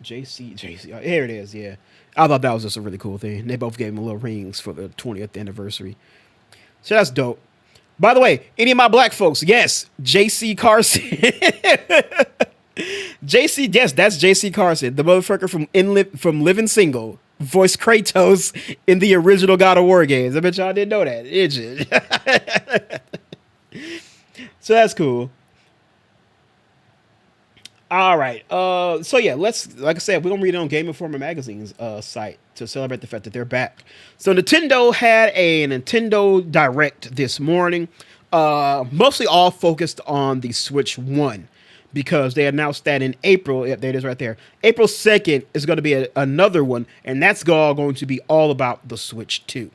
JC. Here it is. Yeah, I thought that was just a really cool thing. They both gave him little rings for the 20th anniversary. So that's dope. By the way, any of my black folks, yes, J.C. Carson. J.C. Yes, that's J.C. Carson, the motherfucker from Living Single, voiced Kratos in the original God of War games. I bet y'all didn't know that, did you? So that's cool. All right. So yeah, like I said, we're gonna read it on Game Informer magazine's site to celebrate the fact that they're back. So Nintendo had a Nintendo Direct this morning, mostly all focused on the Switch One, because they announced that in April. Yep, there it is right there. April 2nd is going to be another one, and that's all going to be all about the Switch 2.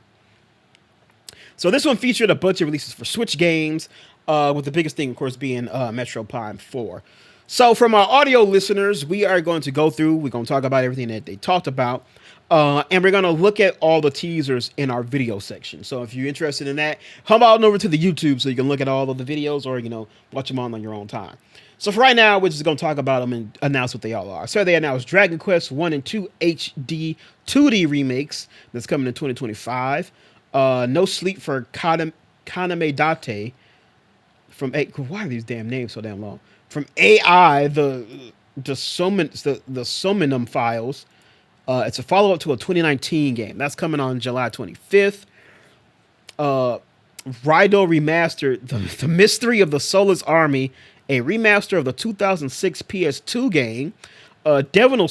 So this one featured a bunch of releases for Switch games, with the biggest thing, of course, being Metro Prime 4. So from our audio listeners, we are going to go through, we're going to talk about everything that they talked about, and we're going to look at all the teasers in our video section. So if you're interested in that, hop on over to the YouTube so you can look at all of the videos or, watch them on your own time. So for right now, we're just going to talk about them and announce what they all are. So they announced Dragon Quest 1 and 2 HD 2D remakes that's coming in 2025. No Sleep for Kaname Date from why are these damn names so damn long? From AI, the Sominum Files. It's a follow-up to a 2019 game. That's coming on July 25th. Raido Remastered, the Mystery of the Soulless Army, a remaster of the 2006 PS2 game. Devil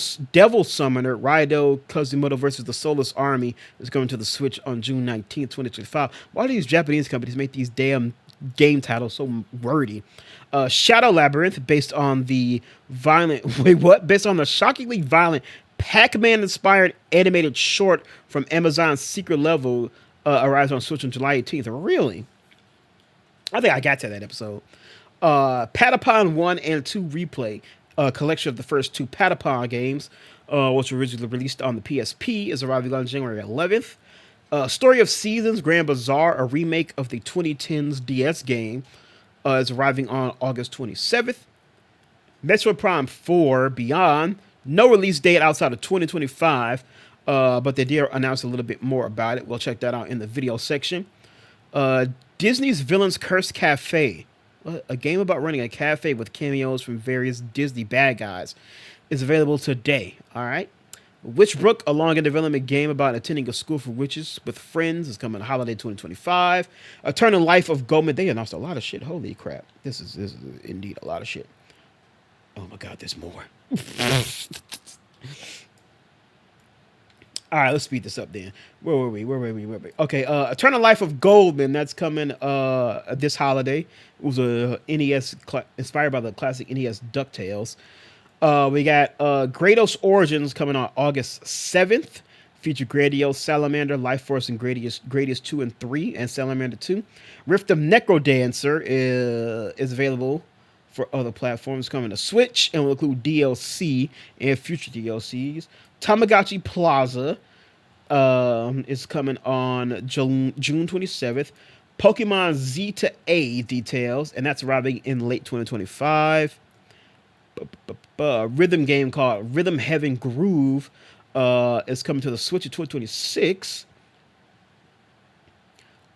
Summoner, Raido Kazimoto versus the Soulless Army is going to the Switch on June 19th, 2025. Why do these Japanese companies make these damn game titles so wordy? Shadow Labyrinth, based on the Based on the shockingly violent Pac-Man inspired animated short from Amazon's Secret Level, arrives on Switch on July 18th. Really? I think I got to that episode. Patapon 1 and 2 Replay, a collection of the first two Patapon games, which were originally released on the PSP, is arriving on January 11th. Story of Seasons Grand Bazaar, a remake of the 2010's DS game, is arriving on August 27th. Metroid Prime 4 Beyond, no release date outside of 2025, but they did announce a little bit more about it. We'll check that out in the video section. Uh, Disney's Villain's Curse Cafe, a game about running a cafe with cameos from various Disney bad guys, is available today. All right. Witchbrook, a long and development game about attending a school for witches with friends, is coming holiday 2025. Eternal Life of Goldman. They announced a lot of shit. Holy crap. This is indeed a lot of shit. Oh my God, there's more. All right, let's speed this up then. Where were we? Okay, Eternal Life of Goldman. That's coming this holiday. It was a NES inspired by the classic NES DuckTales. We got Grados Origins coming on August 7th. Feature Gradius, Salamander, Life Force, and Gradius 2 and 3, and Salamander 2. Rift of Necrodancer is available for other platforms, coming to Switch, and will include DLC and future DLCs. Tamagotchi Plaza is coming on June 27th. Pokemon Z to A details, and that's arriving in late 2025. Rhythm game called Rhythm Heaven Groove is coming to the Switch in 2026.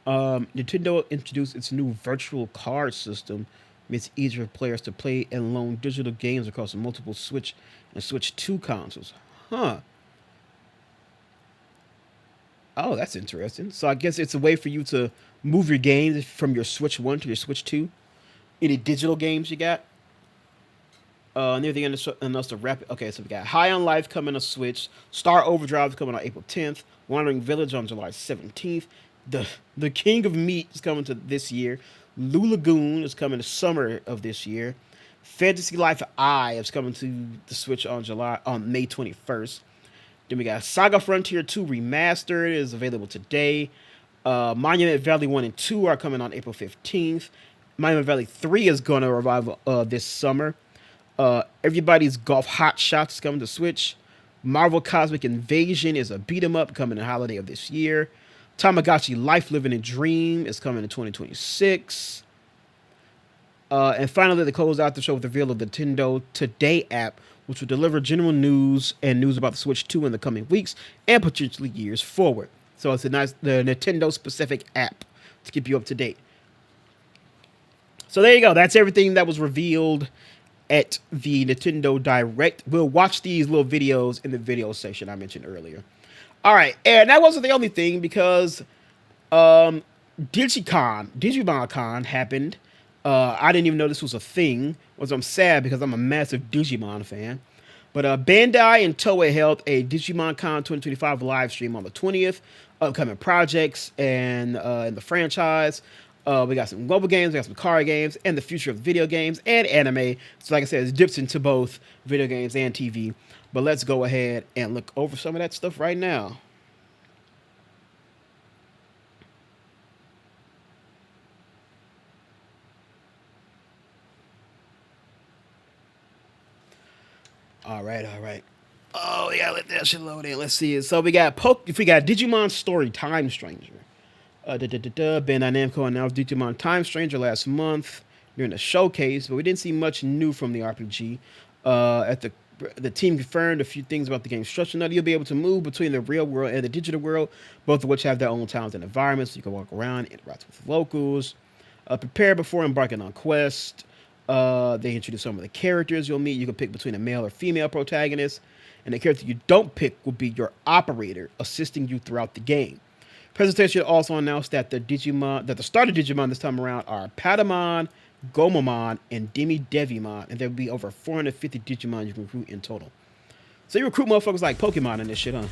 Nintendo introduced its new virtual card system. Makes it easier for players to play and loan digital games across multiple Switch and Switch 2 consoles. Huh. Oh, that's interesting. So I guess it's a way for you to move your games from your Switch 1 to your Switch 2. Any digital games you got? Near the end of to wrap it. Okay, so we got High on Life coming to Switch. Star Overdrive is coming on April 10th. Wandering Village on July 17th. The King of Meat is coming to this year. Blue Lagoon is coming to summer of this year. Fantasy Life I is coming to the Switch on May 21st. Then we got Saga Frontier 2 Remastered is available today. Monument Valley 1 and 2 are coming on April 15th. Monument Valley 3 is going to revive this summer. Everybody's Golf Hot Shots is coming to Switch. Marvel Cosmic Invasion is a beat 'em up coming in holiday of this year. Tamagotchi Life Living a Dream is coming in 2026. And finally, they close out the show with the reveal of the Nintendo Today app, which will deliver general news and news about the Switch 2 in the coming weeks and potentially years forward. So it's the Nintendo specific app to keep you up to date. So there you go. That's everything that was revealed at the Nintendo Direct. We'll watch these little videos in the video section I mentioned earlier. All right, and that wasn't the only thing, because Digimon Con happened. I didn't even know this was a thing, which I'm sad because I'm a massive Digimon fan. But Bandai and Toei held a Digimon Con 2025 live stream on the 20th. Upcoming projects and in the franchise. We got some mobile games, we got some card games, and the future of video games and anime. So like I said, it dips into both video games and TV. But let's go ahead and look over some of that stuff right now. All right. Oh yeah, let that shit load in. Let's see. So we got Digimon Story Time Stranger. Bandai Namco announced Digimon Time Stranger last month during the showcase, but we didn't see much new from the RPG. At the team confirmed a few things about the game's structure. Now you'll be able to move between the real world and the digital world, both of which have their own towns and environments. So you can walk around, interact with locals, prepare before embarking on quests. They introduce some of the characters you'll meet. You can pick between a male or female protagonist, and the character you don't pick will be your operator, assisting you throughout the game. Presentation also announced that the starter Digimon this time around are Patamon, Gomamon, and Devimon, and there will be over 450 Digimon you can recruit in total. So you recruit motherfuckers like Pokemon in this shit, huh?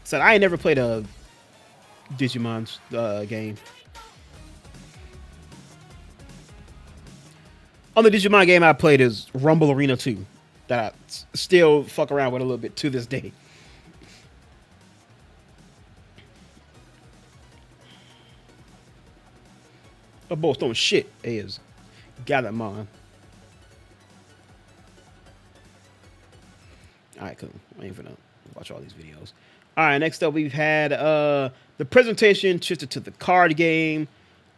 So I ain't never played a Digimon game. Only Digimon game I played is Rumble Arena 2, that I still fuck around with a little bit to this day. A boy throwing shit is got that man. All right, cool. I ain't finna watch all these videos. All right, next up we've had the presentation shifted to the card game,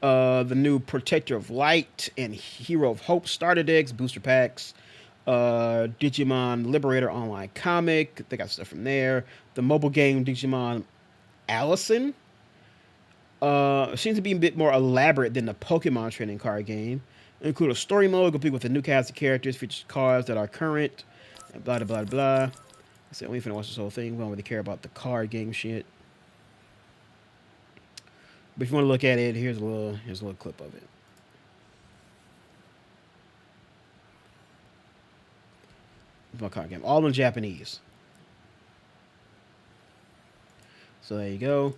the new Protector of Light and Hero of Hope starter decks, booster packs, Digimon Liberator online comic. They got stuff from there. The mobile game Digimon Allison seems to be a bit more elaborate than the Pokemon trading card game. Include a story mode, complete with a new cast of characters, features cards that are current, and blah blah blah. I said we ain't finna watch this whole thing. We don't really care about the card game shit. But if you want to look at it, here's a little clip of it. My card game, all in Japanese. So there you go.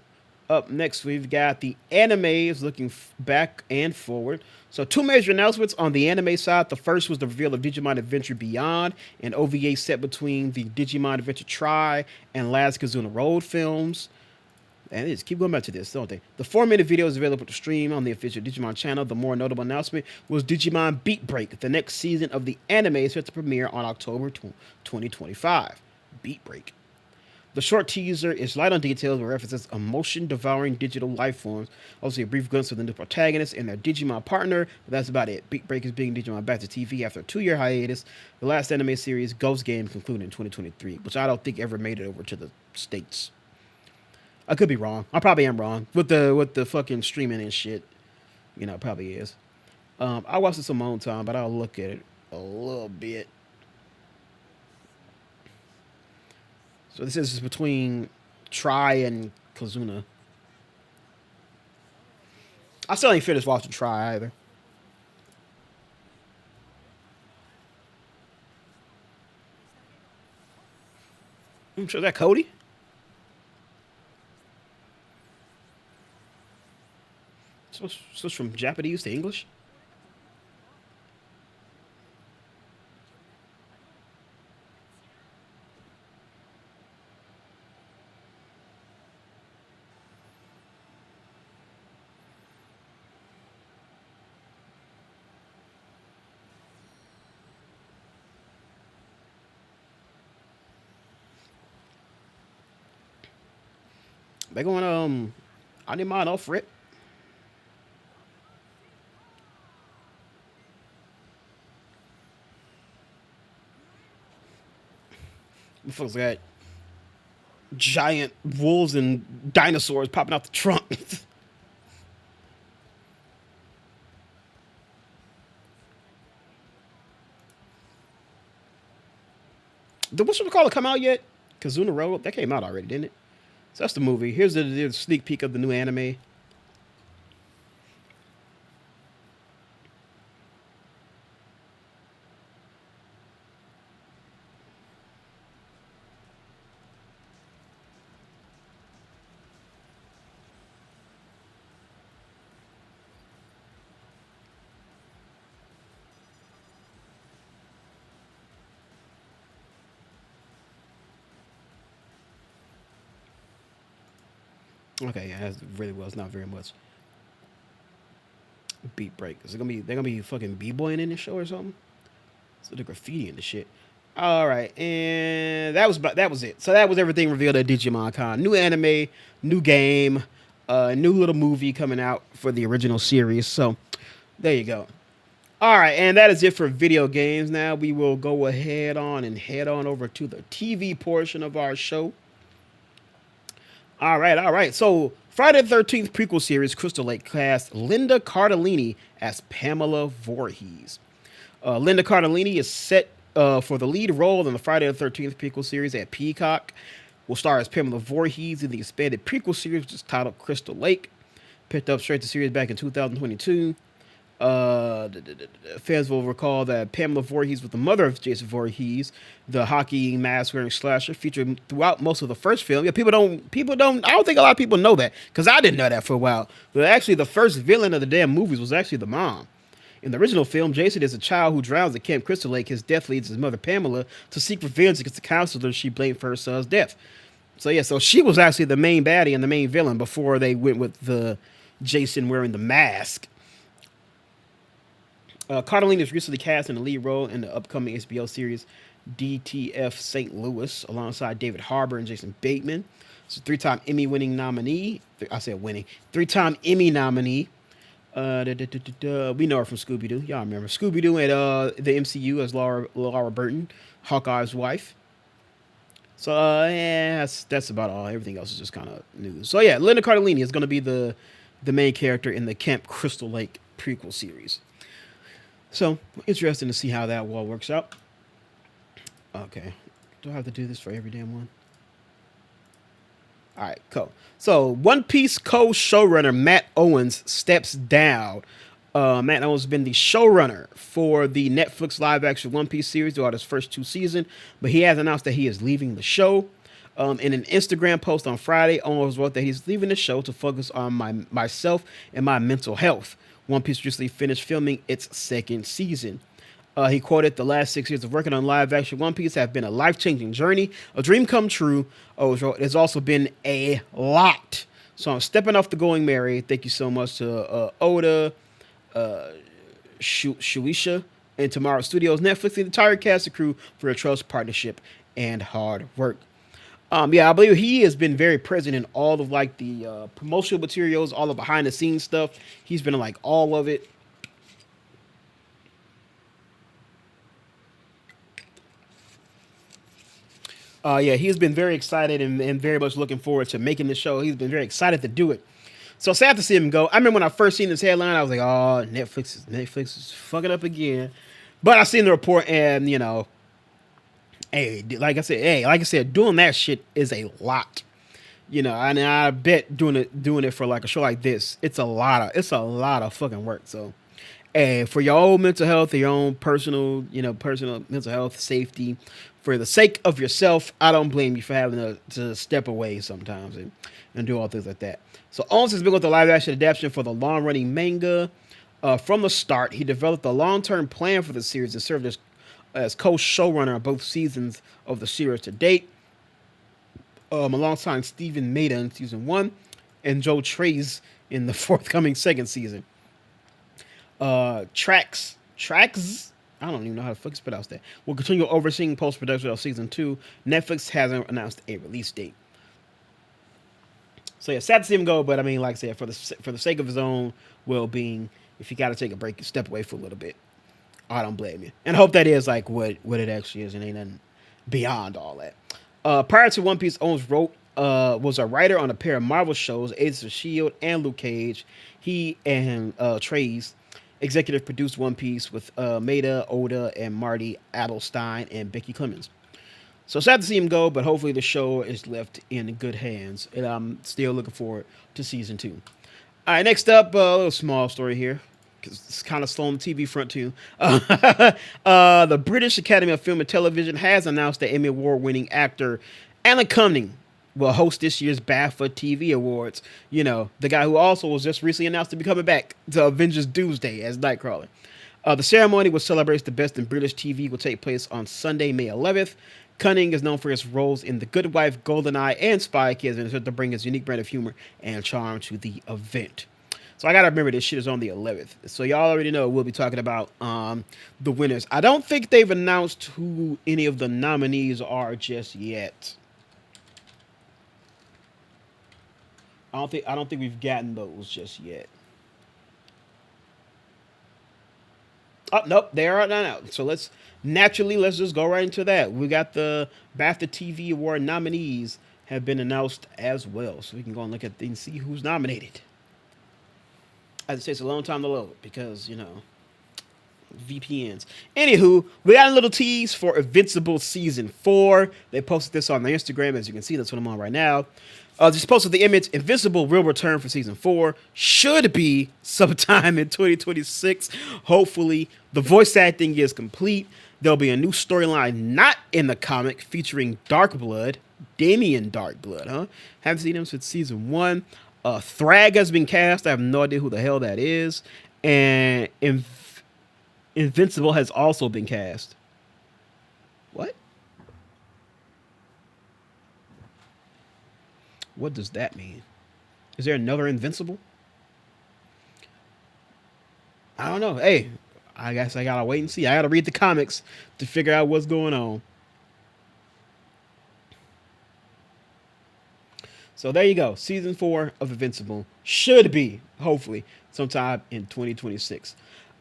Up next, we've got the animes looking back and forward. So two major announcements on the anime side. The first was the reveal of Digimon Adventure Beyond, an OVA set between the Digimon Adventure Tri and Last Kazuna Road films. And they just keep going back to this, don't they? The 4-minute video is available to stream on the official Digimon channel. The more notable announcement was Digimon Beat Break. The next season of the anime is set to premiere on October 2025. Beat Break. The short teaser is light on details but references emotion-devouring digital life forms. Also, a brief glimpse of the new protagonist and their Digimon partner, but that's about it. Beat Break is bringing Digimon back to TV after a 2-year hiatus. The last anime series, Ghost Game, concluded in 2023, which I don't think ever made it over to the States. I could be wrong. I probably am wrong with the fucking streaming and shit. You know, it probably is. I watched this on my own time, but I'll look at it a little bit. So this is between Tri and Kazuna. I still ain't finished watching Tri either. I'm sure that Cody. Switch from Japanese to English. They going I need mine off rip. Folks got giant wolves and dinosaurs popping out the trunk. Did what's it call it come out yet? Kazuna Road? That came out already, didn't it? So that's the movie. Here's the sneak peek of the new anime. Okay, yeah, that's really well. It's not very much. Beat break. Is it gonna be? They're gonna be fucking b-boying in this show or something? So the graffiti and the shit. All right, and that was it. So that was everything revealed at Digimon Con. New anime, new game, new little movie coming out for the original series. So there you go. All right, and that is it for video games. Now we will go ahead on and head on over to the TV portion of our show. All right, all right. So Friday the 13th prequel series Crystal Lake cast Linda Cardellini as Pamela Voorhees. Linda Cardellini is set for the lead role in the Friday the 13th prequel series at Peacock. Will star as Pamela Voorhees in the expanded prequel series, which is titled Crystal Lake. Picked up straight to series back in 2022. Fans will recall that Pamela Voorhees was the mother of Jason Voorhees, the hockey mask wearing slasher, featured throughout most of the first film. Yeah, people don't. I don't think a lot of people know that because I didn't know that for a while. But actually, the first villain of the damn movies was actually the mom. In the original film, Jason is a child who drowns at Camp Crystal Lake. His death leads his mother Pamela to seek revenge against the counselor she blamed for her son's death. So yeah, so she was actually the main baddie and the main villain before they went with the Jason wearing the mask. Cardellini is recently cast in the lead role in the upcoming HBO series DTF St. Louis alongside David Harbour and Jason Bateman. It's a three-time Emmy-winning nominee. I said winning. Three-time Emmy nominee. We know her from Scooby Doo. Y'all remember Scooby Doo at the MCU as Laura Burton, Hawkeye's wife. So yeah, that's about all. Everything else is just kind of news. So yeah, Linda Cardellini is going to be the main character in the Camp Crystal Lake prequel series. So interesting to see how that all works out. Okay, do I have to do this for every damn one? All right, cool. So One Piece co-showrunner Matt Owens steps down. Matt Owens has been the showrunner for the Netflix live-action One Piece series throughout his first two seasons, but he has announced that he is leaving the show. In an Instagram post on Friday, Owens wrote that he's leaving the show to focus on myself and my mental health. One Piece recently finished filming its second season. He quoted, "The last 6 years of working on live action One Piece have been a life changing journey, a dream come true. Oh, it's also been a lot. So I'm stepping off the going merry. Thank you so much to Oda, Shueisha, and Tomorrow Studios, Netflix, and the entire cast and crew for your trust, partnership, and hard work." Yeah, I believe he has been very present in all of like the promotional materials, all the behind the scenes stuff. He's been in like all of it. Yeah, he's been very excited and very much looking forward to making the show. He's been very excited to do it. So sad to see him go. I remember when I first seen this headline, I was like, "Oh, Netflix is fucking up again." But I seen the report, and hey, like I said, doing that shit is a lot. And I bet doing it for like a show like this, it's a lot of fucking work. So, hey, for your own mental health, your own personal mental health, safety, for the sake of yourself, I don't blame you for having to step away sometimes and do all things like that. So Owens has been with the live action adaptation for the long running manga. From the start, he developed a long term plan for the series and served as co showrunner on both seasons of the series to date, alongside Stephen Maida in season one and Joe Trace in the forthcoming second season. Tracks, I don't even know how to fucking pronounce that, will continue overseeing post production of season two. Netflix hasn't announced a release date. So yeah, sad to see him go, but I mean, like I said, for the sake of his own well being, if you got to take a break, step away for a little bit. I don't blame you, and I hope that is like what it actually is, and ain't nothing beyond all that. Prior to One Piece, Owens was a writer on a pair of Marvel shows, Agents of Shield and Luke Cage. He and Trace executive produced One Piece with Maida, Oda, and Marty Adelstein and Becky Cummings. So sad to see him go, but hopefully the show is left in good hands, and I'm still looking forward to season two. All right, next up, a little small story here, because it's kind of slow on the TV front too. The British Academy of Film and Television has announced that Emmy Award-winning actor Alan Cumming will host this year's BAFTA TV Awards. The guy who also was just recently announced to be coming back to Avengers Doomsday as Nightcrawler. The ceremony, which celebrates the best in British TV, will take place on Sunday, May 11th. Cunning is known for his roles in The Good Wife, GoldenEye, and Spy Kids, and is set to bring his unique brand of humor and charm to the event. So I gotta remember this shit is on the 11th. So y'all already know we'll be talking about the winners. I don't think they've announced who any of the nominees are just yet. I don't think we've gotten those just yet. Oh nope, they are not out. So let's just go right into that. We got the BAFTA TV Award nominees have been announced as well. So we can go and look at and see who's nominated. As it takes a long time to load because VPNs. Anywho, we got a little tease for Invincible season 4. They posted this on their Instagram, as you can see. That's what I'm on right now. Just posted the image. Invincible will return for season 4. Should be sometime in 2026. Hopefully, the voice acting is complete. There'll be a new storyline not in the comic featuring Darkblood, Damien Darkblood, huh? Haven't seen him since season 1. Thrag has been cast. I have no idea who the hell that is. And Invincible has also been cast. What? What does that mean? Is there another Invincible? I don't know. Hey, I guess I gotta wait and see. I gotta read the comics to figure out what's going on. So there you go. Season 4 of Invincible should be, hopefully, sometime in 2026.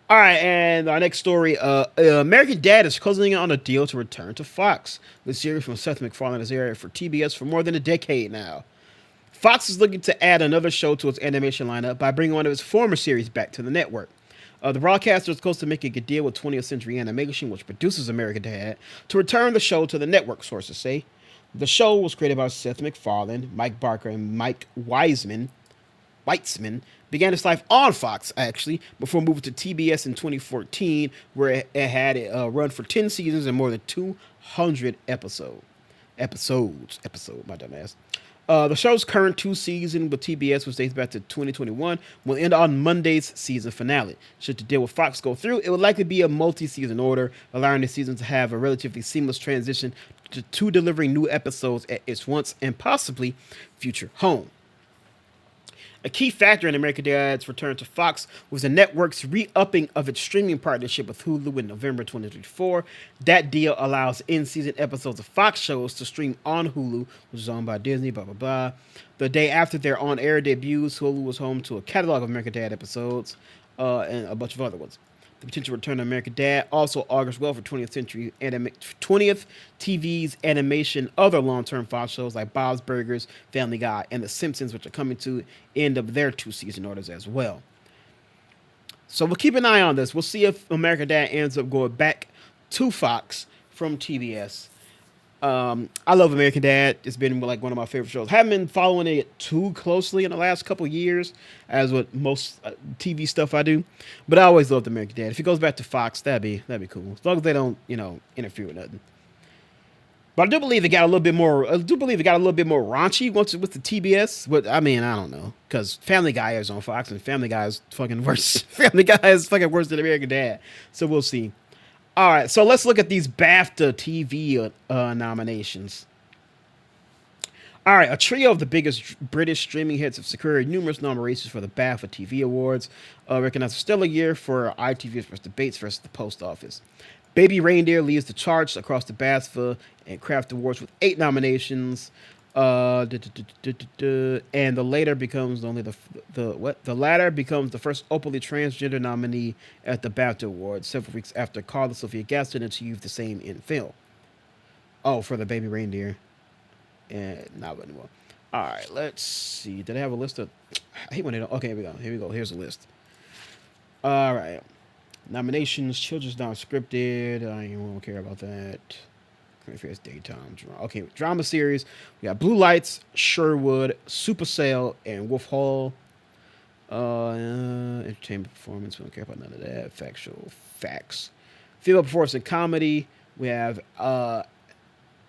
All right, and our next story: American Dad is closing on a deal to return to Fox. The series from Seth MacFarlane has aired for TBS for more than a decade now. Fox is looking to add another show to its animation lineup by bringing one of its former series back to the network. The broadcaster is close to making a deal with 20th Century Animation, which produces American Dad, to return the show to the network, sources say. The show was created by Seth MacFarlane, Mike Barker, and Mike Weitzman began its life on Fox, actually, before moving to TBS in 2014, where it had a run for 10 seasons and more than 200 episode, my dumb ass. The show's current 2 season with TBS, which dates back to 2021, will end on Monday's season finale. Should the deal with Fox go through, it would likely be a multi-season order, allowing the season to have a relatively seamless transition to delivering new episodes at its once and possibly future home. A key factor in American Dad's return to Fox was the network's re-upping of its streaming partnership with Hulu in November 2024. That deal allows in-season episodes of Fox shows to stream on Hulu, which is owned by Disney, blah, blah, blah. The day after their on-air debuts, Hulu was home to a catalog of American Dad episodes and a bunch of other ones. The potential return of American Dad also augurs well for 20th TV's animation, other long-term Fox shows like Bob's Burgers, Family Guy, and The Simpsons, which are coming to end of their 2 season orders as well. So we'll keep an eye on this. We'll see if American Dad ends up going back to Fox from TBS. I love American Dad. It's been like one of my favorite shows. Haven't been following it too closely in the last couple years, as with most TV stuff I do. But I always loved American Dad. If it goes back to Fox, that'd be cool. As long as they don't, interfere with nothing. But I do believe it got a little bit more. I do believe it got a little bit more raunchy once with the TBS. But I mean, I don't know, because Family Guy is on Fox, and Family Guy is fucking worse. Family Guy is fucking worse than American Dad. So we'll see. All right, so let's look at these BAFTA TV nominations. All right, a trio of the biggest British streaming hits have secured numerous nominations for the BAFTA TV Awards, recognized a stellar year for ITV's versus Debates versus the Post Office. Baby Reindeer leads the charts across the BAFTA and Craft Awards with 8 nominations. And the latter becomes the first openly transgender nominee at the BAFTA Awards, several weeks after Carla Sophia Gaston achieved the same in film. Oh, for the Baby Reindeer, and not anymore. All right, let's see. Did I have a list of? I hate when they don't. Okay, here we go. Here's a list. All right, nominations: Children's Non-Scripted. I don't care about that. Daytime drama. Okay, drama series. We got Blue Lights, Sherwood, Super Sale, and Wolf Hall. Entertainment performance. We don't care about none of that. Factual facts. Female performance in comedy. We have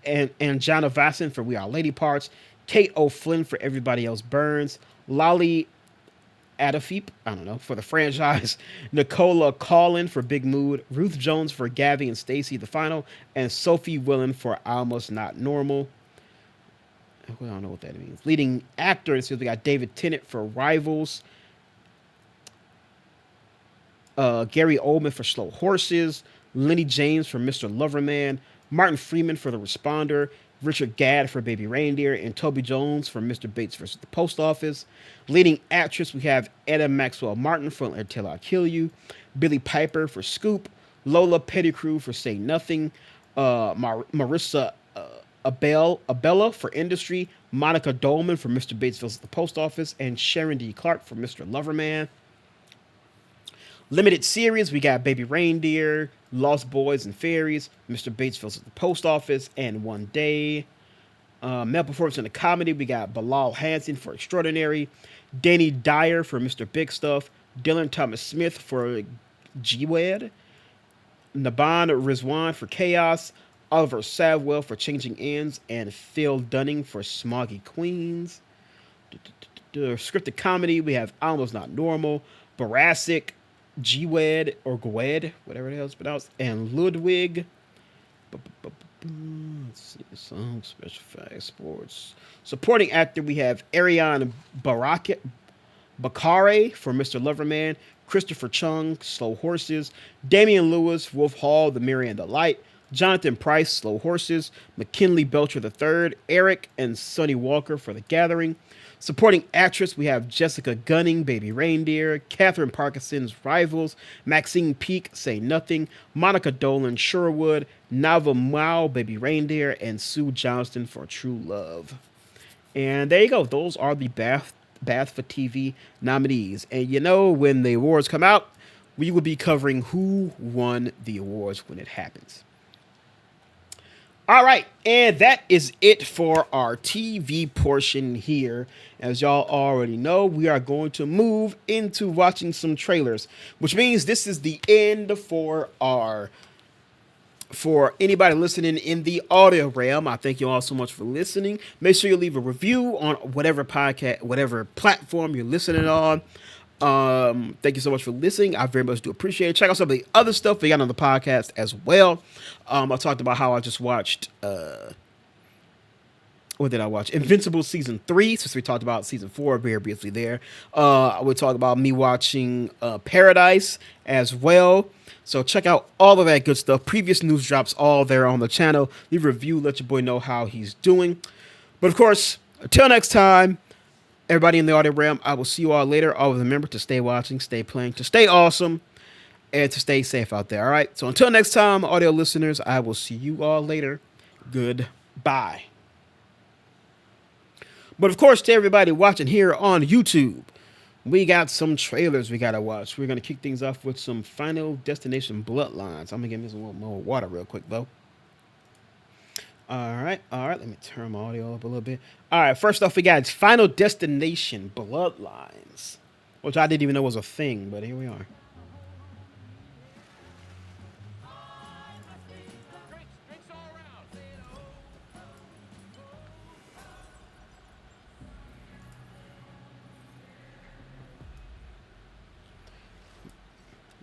and Jana Vasson for We Are Lady Parts. Kate O'Flynn for Everybody Else Burns. Lolly Adafeep, I don't know, for The Franchise. Nicola Collin for Big Mood. Ruth Jones for Gabby and Stacy, The Final. And Sophie Willen for Almost Not Normal. I don't know what that means. Leading actors, we got David Tennant for Rivals. Gary Oldman for Slow Horses. Lenny James for Mr. Loverman. Martin Freeman for The Responder. Richard Gadd for Baby Reindeer, and Toby Jones for Mr. Bates versus the Post Office. Leading actress, we have Etta Maxwell Martin for Until I Kill You, Billy Piper for Scoop, Lola Pettigrew for Say Nothing, Marissa Abella for Industry, Monica Dolman for Mr. Bates versus the Post Office, and Sharon D. Clark for Mr. Loverman. Limited series, we got Baby Reindeer, Lost Boys and Fairies, Mr. Bates versus the Post Office, and One Day. Male performance in the comedy, we got Bilal Hansen for Extraordinary, Danny Dyer for Mr. Big Stuff, Dylan Thomas Smith for G-Wed, Naban Rizwan for Chaos, Oliver Savwell for Changing Ends, and Phil Dunning for Smoggy Queens. Scripted comedy, we have Almost Not Normal, Barasic, G-Wed or Gwed, whatever the hell it's pronounced, and Ludwig. Let's see, song, special effects, sports. Supporting actor, we have Ariane Bakare for Mr. Loverman, Christopher Chung, Slow Horses, Damian Lewis, Wolf Hall, The Mirror and the Light, Jonathan Price, Slow Horses, McKinley Belcher III, Eric and Sonny Walker for The Gathering. Supporting actress, we have Jessica Gunning, Baby Reindeer, Catherine Parkinson's Rivals, Maxine Peake, Say Nothing, Monica Dolan, Sherwood, Nava Mao, Baby Reindeer, and Sue Johnston for True Love. And there you go. Those are the BAFTA TV nominees. And you know, when the awards come out, we will be covering who won the awards when it happens. All right, and that is it for our TV portion here. As y'all already know, we are going to move into watching some trailers, which means this is the end for anybody listening in the audio realm. I thank you all so much for listening. Make sure you leave a review on whatever podcast, whatever platform you're listening on. Thank you so much for listening. I very much do appreciate it. Check out some of the other stuff we got on the podcast as well. I talked about how I just watched what did I watch? Invincible season 3, since we talked about season 4 very briefly there. I would talk about me watching Paradise as well. So check out all of that good stuff. Previous news drops all there on the channel. Leave a review, let your boy know how he's doing. But of course, until next time, everybody in the audio realm, I will see you all later. Always remember to stay watching, stay playing, to stay awesome, and to stay safe out there. All right. So until next time, audio listeners, I will see you all later. Goodbye. But of course, to everybody watching here on YouTube, we got some trailers we got to watch. We're going to kick things off with some Final Destination Bloodlines. I'm going to get me some more water real quick, though. All right. Let me turn my audio up a little bit. All right. First off, we got Final Destination Bloodlines, which I didn't even know was a thing, but here we are.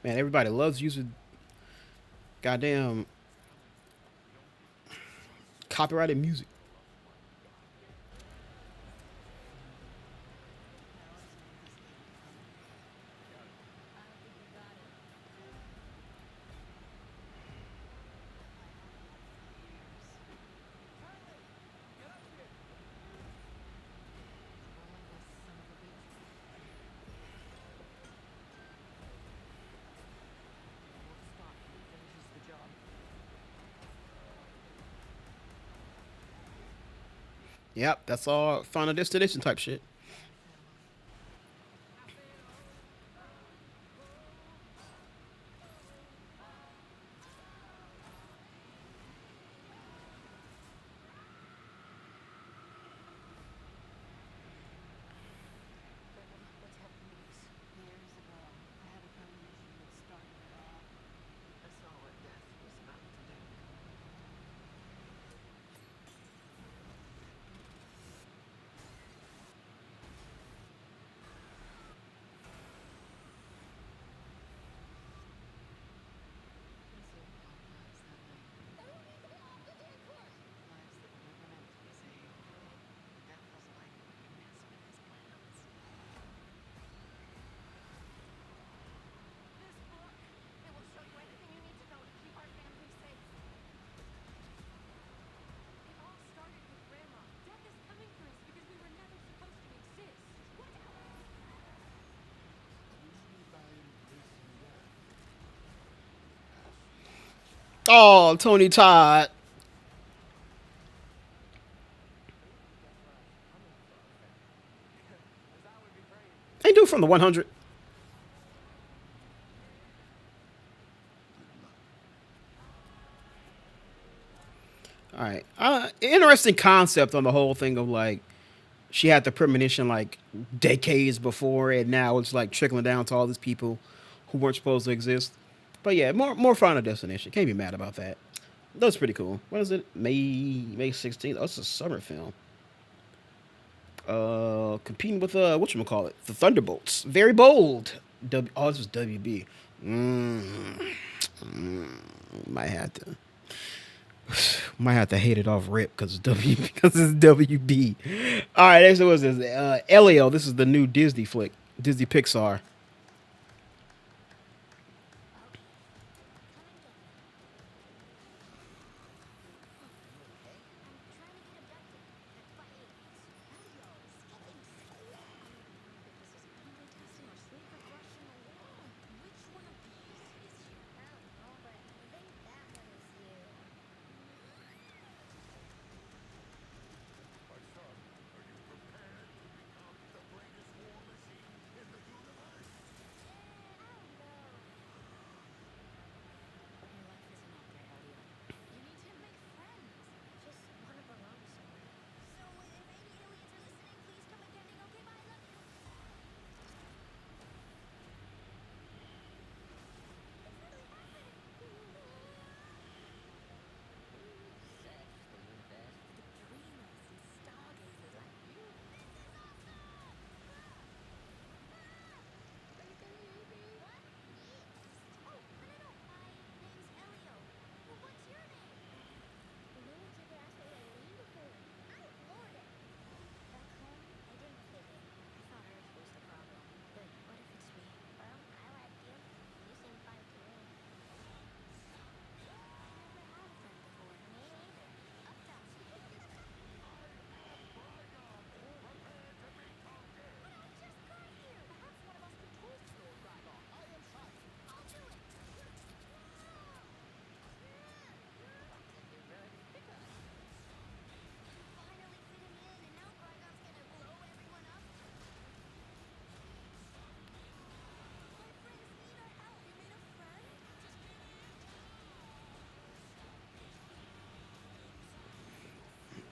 Man, everybody loves using goddamn copyrighted music. Yep, that's all Final Destination type shit. Oh, Tony Todd. They do from the 100. All right. Interesting concept on the whole thing of like she had the premonition like decades before, and now it's like trickling down to all these people who weren't supposed to exist. But yeah, more Final Destination. Can't be mad about that. That's pretty cool. What is it? May 16th. Oh, it's a summer film. Competing with whatchamacallit, the Thunderbolts. Very bold. This was WB. Might have to hate it off rip because it's WB. All right, next was this Elio. This is the new Disney flick, Disney Pixar.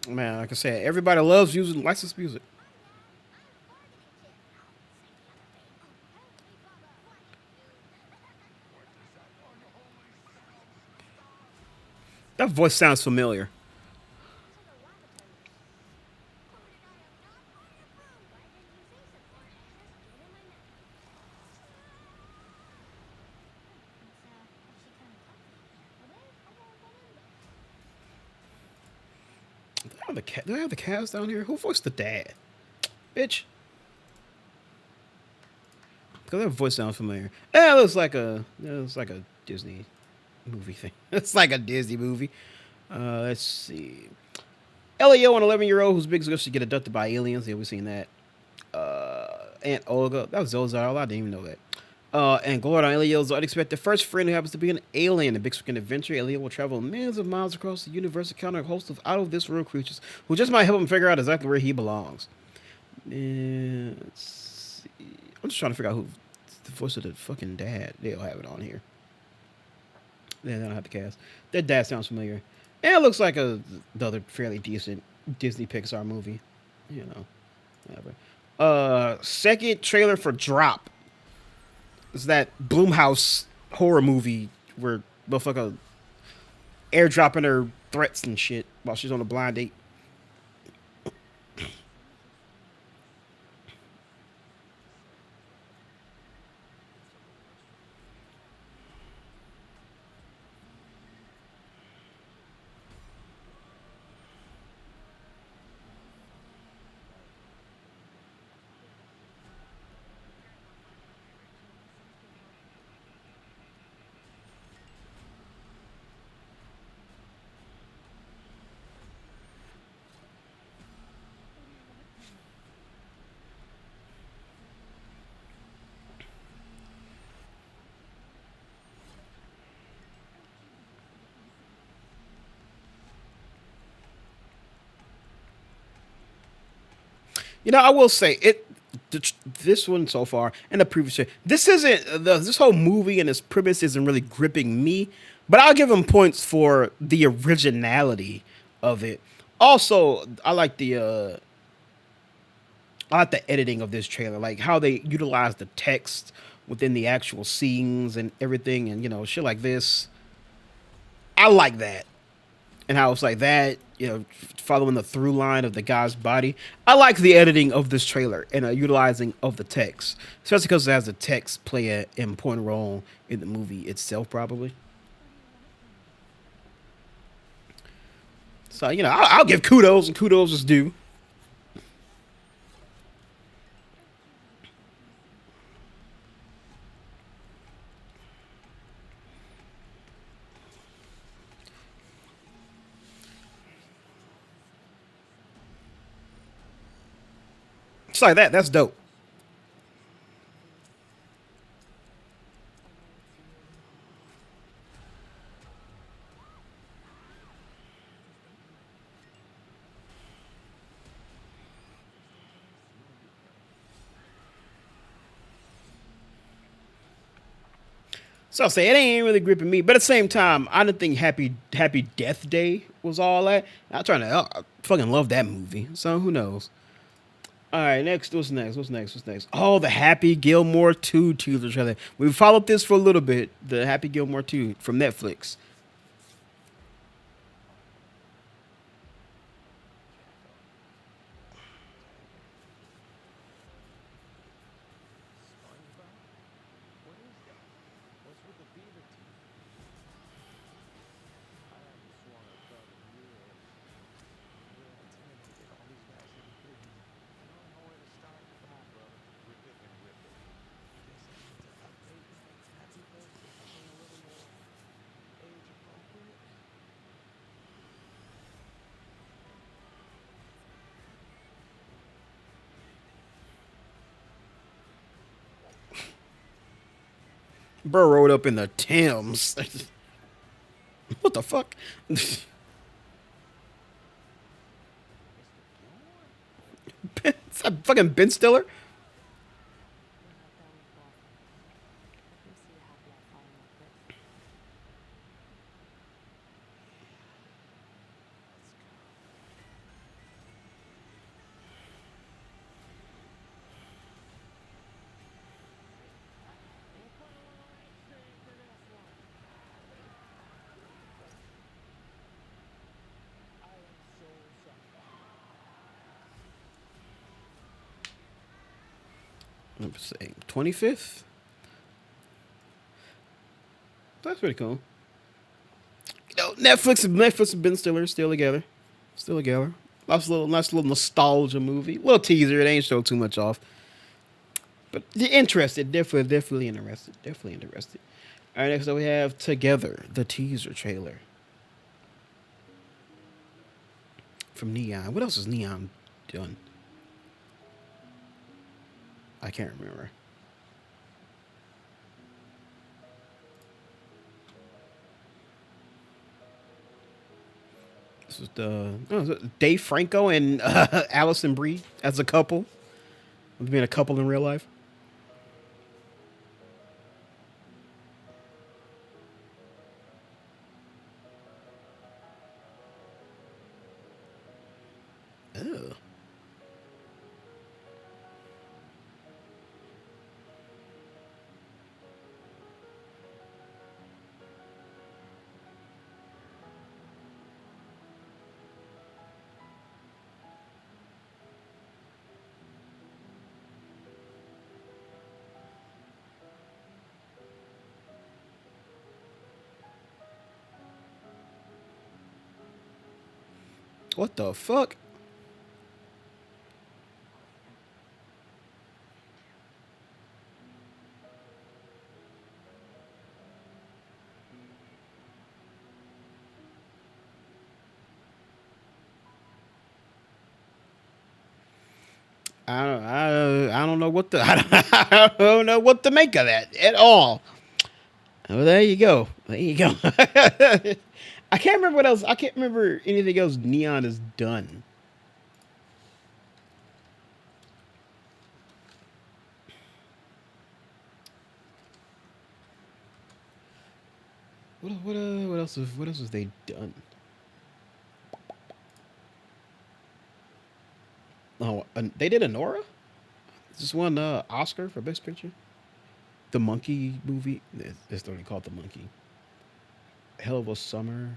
Man, like I said, everybody loves using licensed music. That voice sounds familiar. Do I have the cast down here? Who voiced the dad? Bitch. Because that voice sounds familiar. It looks like a Disney movie thing. It's like a Disney movie. Let's see. Leo, an 11-year-old whose big sister get abducted by aliens. Yeah, we've seen that. Aunt Olga. That was Zozal. I didn't even know that. And Gordon, Elio's unexpected first friend who happens to be an alien. In Big Swing Adventure, Elio will travel millions of miles across the universe to encounter a host of out of this world creatures who just might help him figure out exactly where he belongs. And let's see. I'm just trying to figure out who the voice of the fucking dad. They'll have it on here. Yeah, they don't have the cast. That dad sounds familiar. And it looks like the other fairly decent Disney Pixar movie. You know, whatever. Second trailer for Drop. It's that Bloomhouse horror movie where motherfucker airdropping her threats and shit while she's on a blind date. You know, I will say it. This one so far and the previous year, this isn't this whole movie and its premise isn't really gripping me, but I'll give them points for the originality of it. Also, I like the editing of this trailer, like how they utilize the text within the actual scenes and everything, and shit like this. I like that, and how it's like that. Following the through line of the guy's body. I like the editing of this trailer and utilizing of the text, especially because it has the text play an important role in the movie itself, probably. So I'll give kudos, and kudos is due. It's like that. That's dope. So I'll say it ain't really gripping me, but at the same time, I didn't think Happy Death Day was all that. I'm trying to I fucking love that movie. So who knows? All right, next. What's next? What's next? What's next? Oh, the Happy Gilmore 2 teaser trailer. We followed this for a little bit. The Happy Gilmore 2 from Netflix. Bro rode up in the Thames. What the fuck? Is that fucking Ben Stiller? Let's say 25th. That's pretty cool. Netflix and Ben Stiller still together. Still together. Nice little nostalgia movie. Little teaser. It ain't show too much off. But you're interested. Definitely interested. Definitely interested. All right, next up we have Together, the teaser trailer from Neon. What else has Neon done? I can't remember. This is Dave Franco and Allison Brie as a couple. Being a couple in real life. Ew. What the fuck? I don't know what the I don't know what to make of that at all. Well, there you go. There you go. I can't remember what else. I can't remember anything else Neon has done. What else have they done? Oh, they did Anora. Just won Oscar for Best Picture. The Monkey movie. It's only called The Monkey. Hell of a Summer.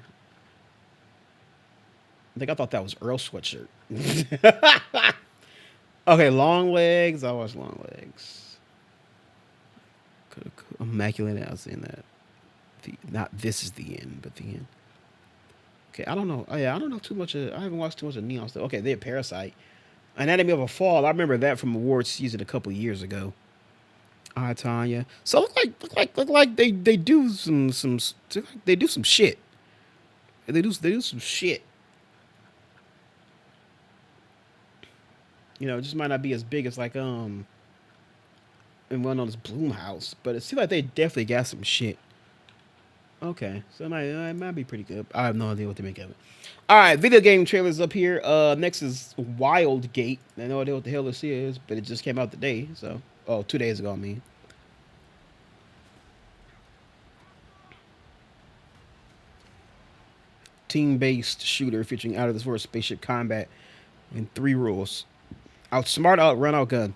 I thought that was Earl Sweatshirt. Okay, Long Legs. I watched Long Legs. Immaculate. I was in that. Not This Is the End, but the end. Okay, I don't know. Oh, yeah, I don't know too much. I haven't watched too much of Neon stuff. Okay, they had Parasite. Anatomy of a Fall. I remember that from awards season a couple years ago. I Tanya. So look like they do some they do some shit. They do some shit. You know, it just might not be as big as like and one on this Bloomhouse, but it seems like they definitely got some shit. Okay, so it might be pretty good. I have no idea what to make of it. All right, video game trailers up here. Next is Wild Gate. I no idea what the hell this is, but it just came out today. So, 2 days ago, I mean. Team-based shooter featuring out of this world spaceship combat and three rules: outsmart, outrun, outgun.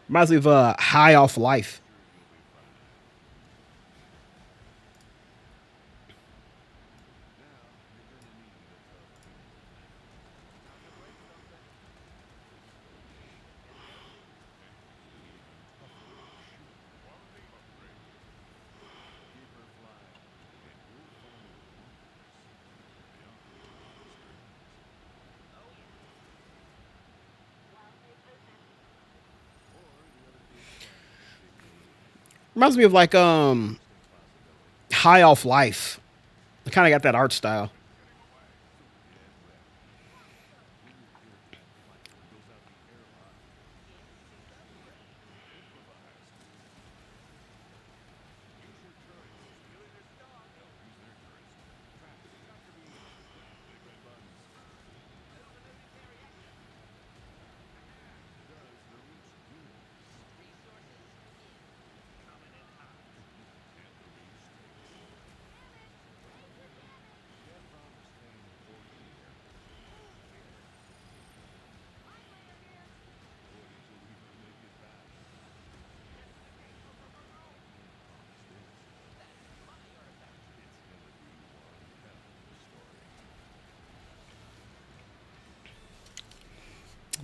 Reminds me of High Off Life. Reminds me of like High Off Life. I kind of got that art style.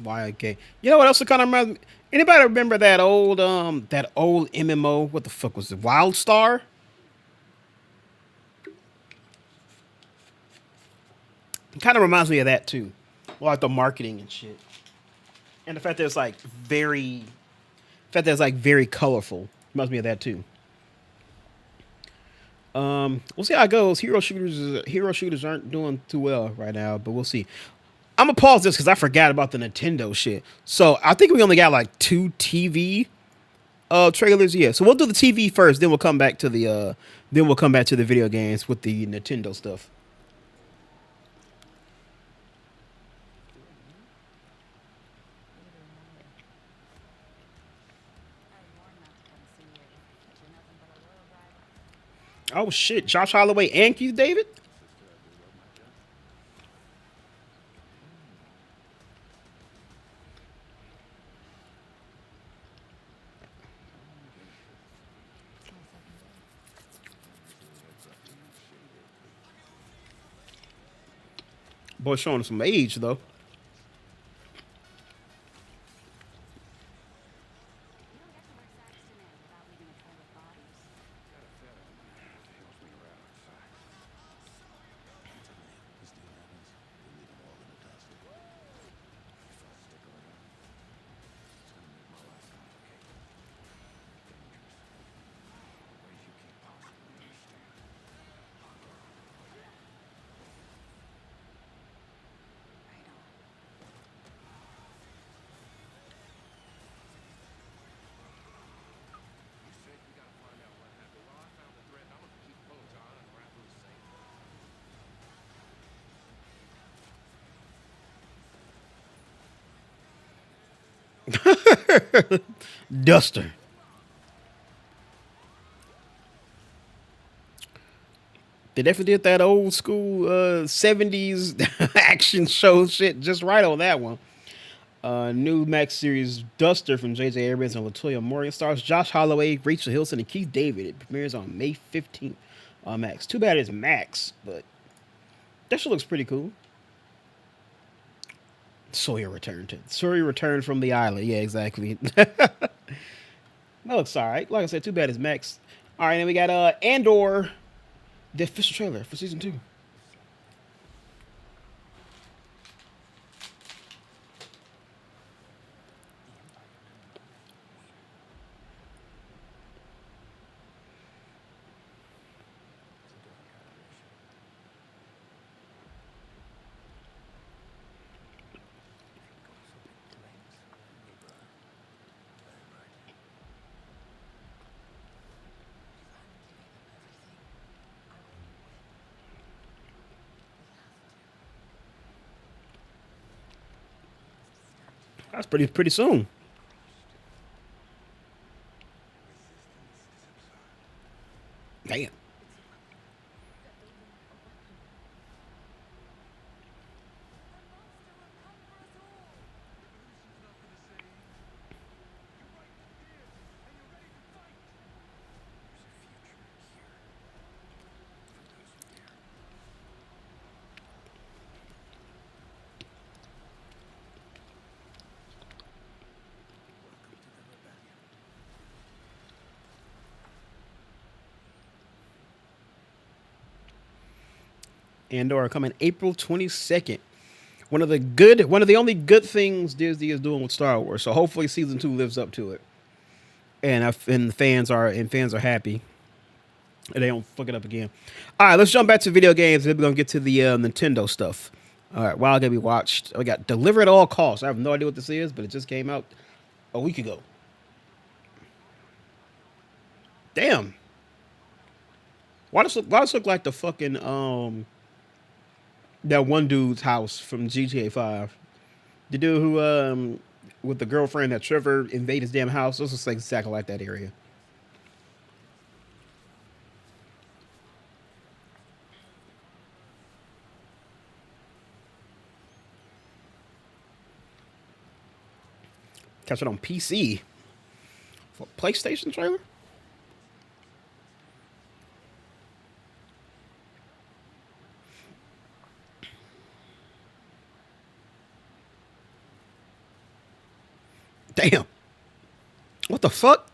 YK. You know what else it kind of reminds me? Anybody remember that old MMO? What the fuck was it? WildStar? It kind of reminds me of that too, like the marketing and shit, and the fact that it's like very colorful. Reminds me of that too. We'll see how it goes. Hero shooters aren't doing too well right now, but we'll see. I'm gonna pause this because I forgot about the Nintendo shit. So I think we only got like two TV trailers. Yeah, so we'll do the TV first, then we'll come back to the video games with the Nintendo stuff. Oh shit, Josh Holloway and Keith David. Boy, showing some age though. Duster. They definitely did that old school '70s action show shit just right on that one. New Max series Duster from J.J. Abrams and Latoya Morgan stars Josh Holloway, Rachel Hilson, and Keith David. It premieres on May 15th on Max. Too bad it's Max, but that shit looks pretty cool. Sawyer returned from the island. Yeah, exactly. That looks alright. Like I said, too bad it's Max. All right, then we got Andor, the official trailer for season 2. That's pretty soon. Damn. Andor coming April 22nd. One of the only good things Disney is doing with Star Wars. So hopefully season 2 lives up to it, and fans are happy, and they don't fuck it up again. All right, let's jump back to video games. Then we're gonna get to the Nintendo stuff. All right, Wild Game we watched. We got Deliver at All Costs. I have no idea what this is, but it just came out a week ago. Damn. Why does this look like the fucking that one dude's house from GTA 5? The dude who with the girlfriend that Trevor invade his damn house. This looks like exactly like that area. Catch it on PC for PlayStation trailer. Damn. What the fuck?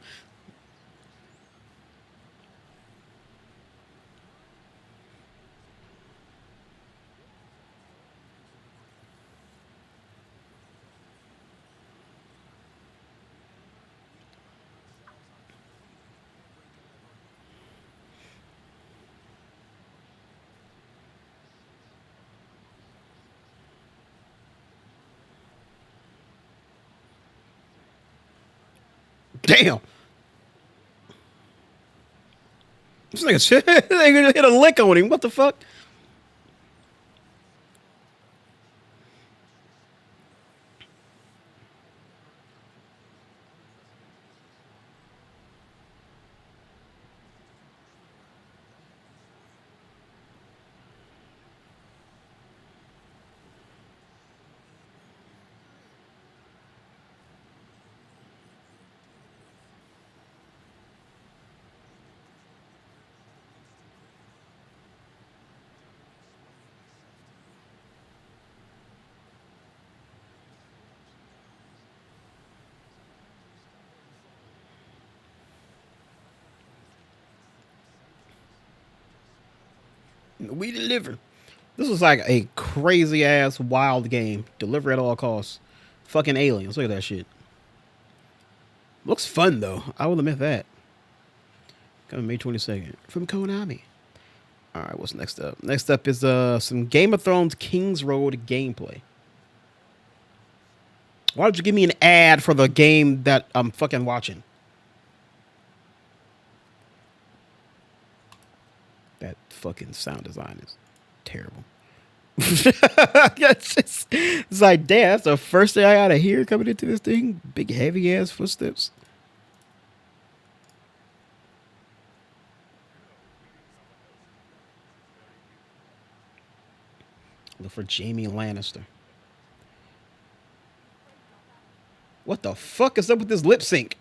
Damn. This nigga shit. They gonna hit a lick on him. What the fuck? We deliver. This was like a crazy ass wild game. Deliver at all costs. Fucking aliens. Look at that shit. Looks fun though. I will admit that. Coming May 22nd from Konami. All right, what's next up? Next up is some Game of Thrones King's Road gameplay. Why did you give me an ad for the game that I'm fucking watching? That fucking sound design is terrible. It's like, damn, that's the first thing I gotta hear coming into this thing. Big heavy ass footsteps. Look for Jamie Lannister. What the fuck is up with this lip sync?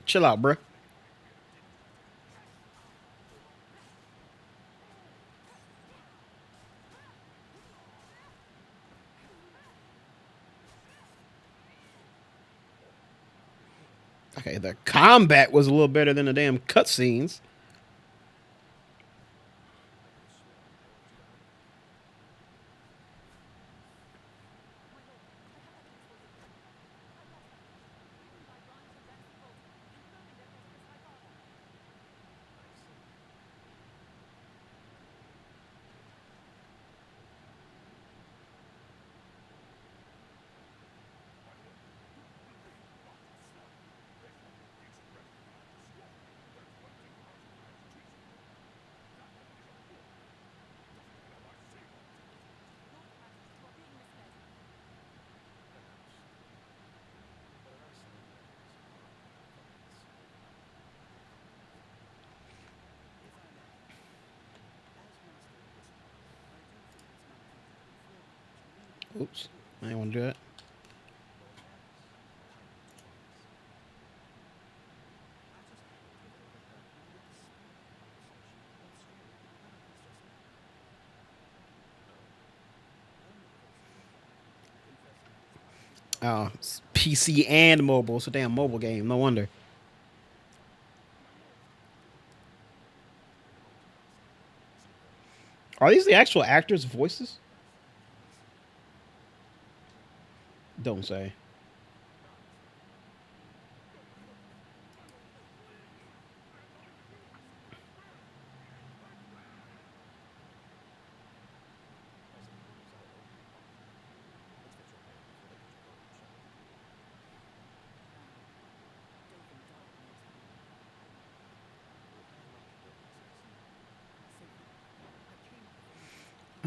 Chill out, bro. Okay, the combat was a little better than the damn cutscenes. Oops, I didn't want to do that. Oh, it's PC and mobile. It's a damn mobile game. No wonder. Are these the actual actors' voices? Don't say.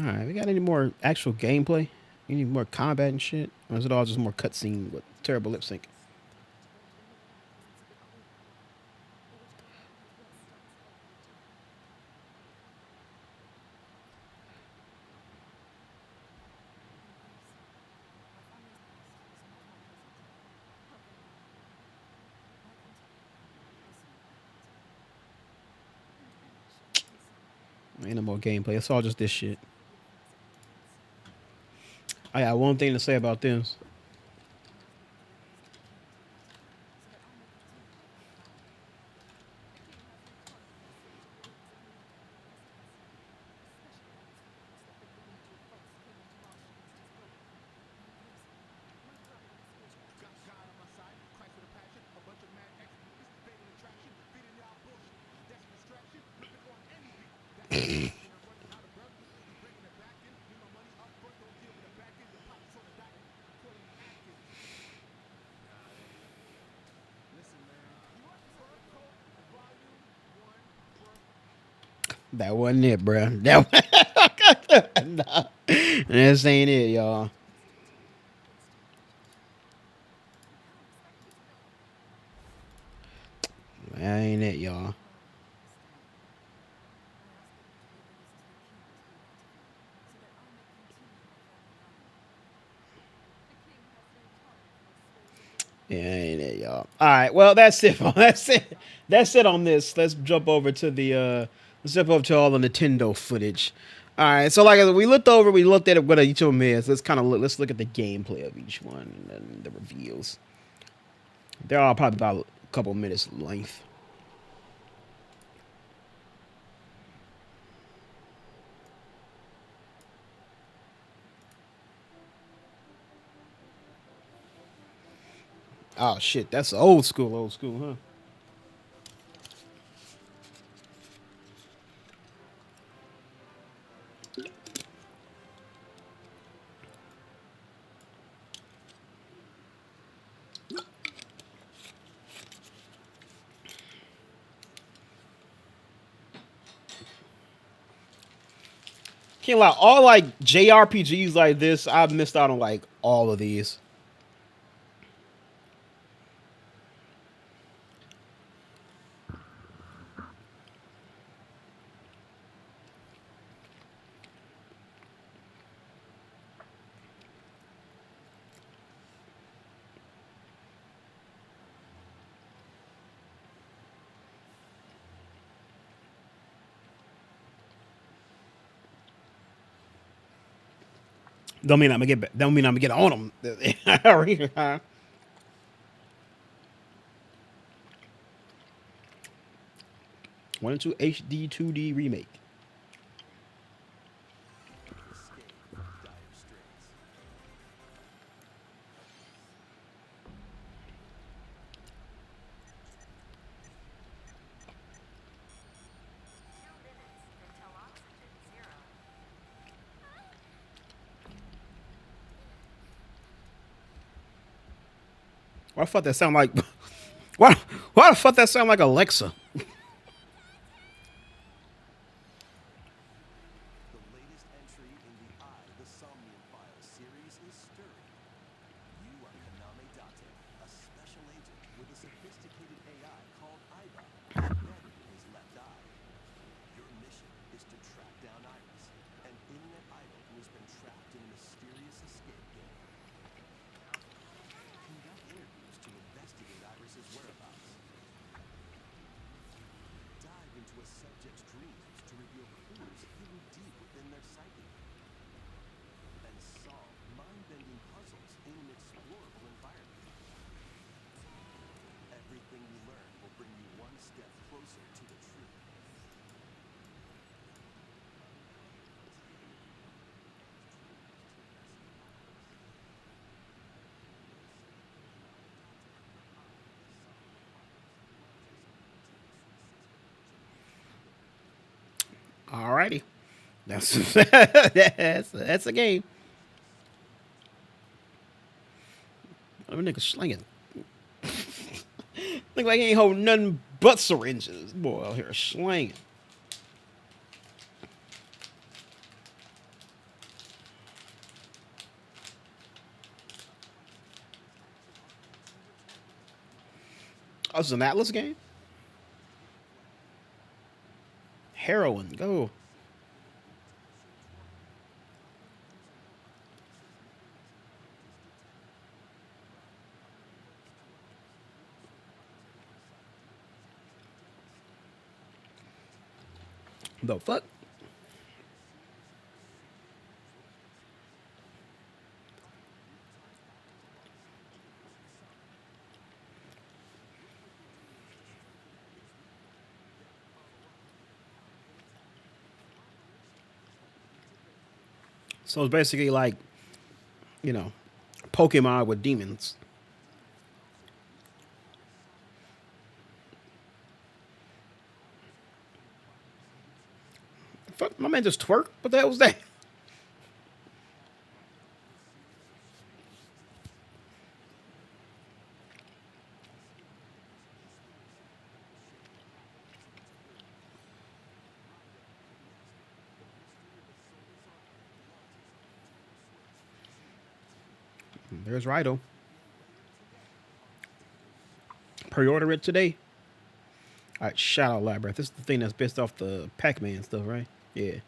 All right, we got any more actual gameplay? Any more combat and shit? Or is it all just more cutscene with terrible lip sync? Ain't no more gameplay. It's all just this shit. I got one thing to say about this. That wasn't it, bro. That nah, this ain't it, y'all. That ain't it, y'all. Yeah, ain't it, y'all. All right, well, that's it. That's it. That's it on this. Let's jump over to the. Let's jump over to all the Nintendo footage. All right, so like we looked over, we looked at what each of them is. Let's kind of look. Let's look at the gameplay of each one and then the reveals. They're all probably about a couple minutes length. Oh shit, that's old school, huh? Can't lie, all like JRPGs like this, I've missed out on like all of these. Don't mean I'm gonna get. Don't mean I'm gonna get on them. One and two HD 2D remake. Why the fuck that sound like? Why? Why the fuck that sound like Alexa? Alrighty, that's that's a game. I'm a nigga slinging. Look like he ain't holding nothing but syringes. Boy out here slinging. Oh, it's an Atlas game. Heroin. Go. The fuck. So it's basically like, you know, Pokemon with demons. Fuck, my man just twerk. What the hell was that? There's Rido. Pre-order it today. All right, shout out Labyrinth. This is the thing that's based off the Pac-Man stuff, right? Yeah.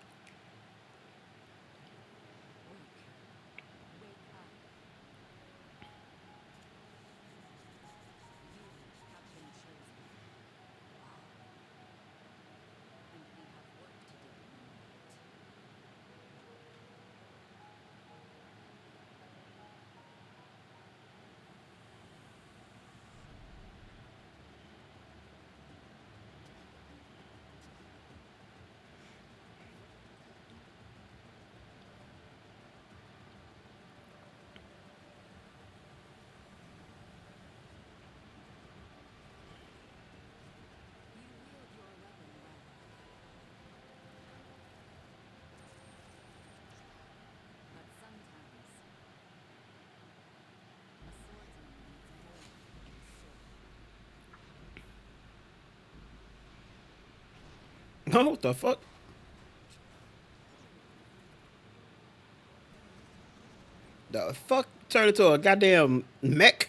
No, what the fuck? The fuck turned into a goddamn mech?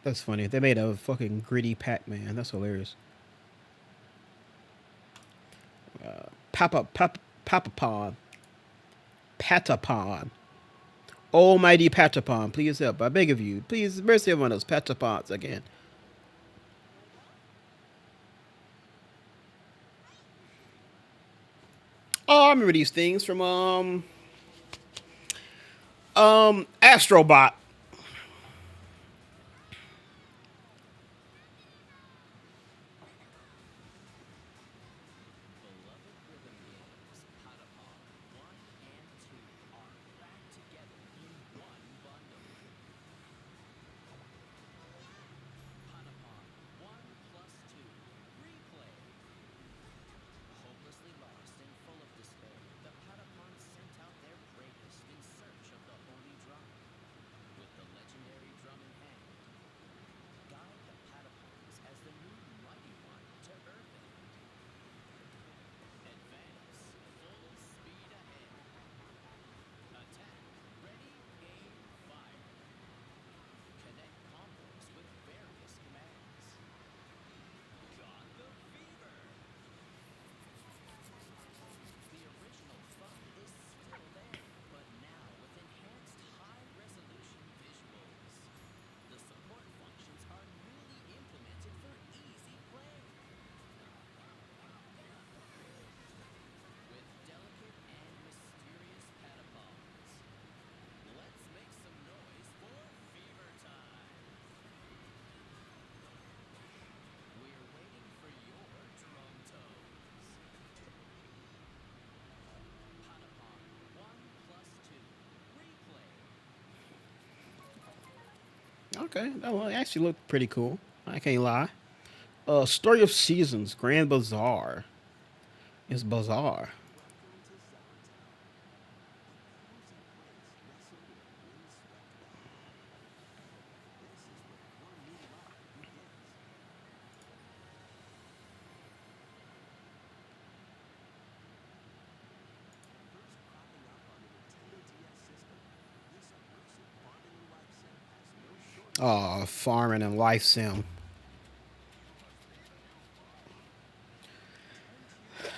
That's funny. They made a fucking gritty Pac-Man. That's hilarious. Papapon. Patapon. Almighty Patapon, please help. I beg of you. Please mercy upon us, Patapons again. Oh, I remember these things from Astrobot. Okay, that one actually looked pretty cool. I can't lie. Story of Seasons, Grand Bazaar. It's bizarre. Farming and life sim.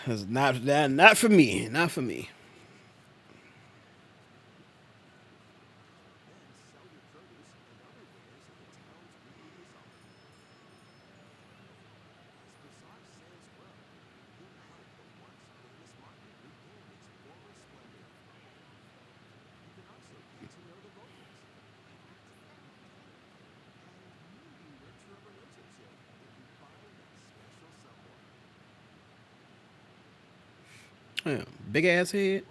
It's not that. Not for me. Not for me. Yeah, big ass head.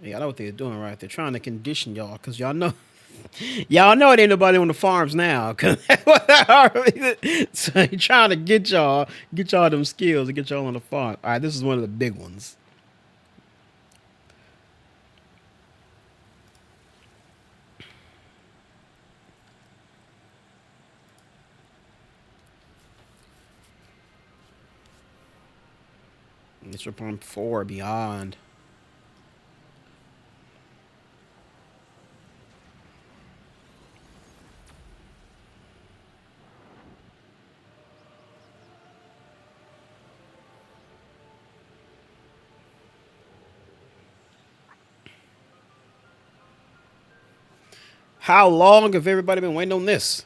Yeah, I know what they're doing right. They're trying to condition y'all because y'all know it ain't nobody on the farms now. Cause so they trying to get y'all them skills and get y'all on the farm. All right, this is one of the big ones. It's from 4 Beyond. How long have everybody been waiting on this?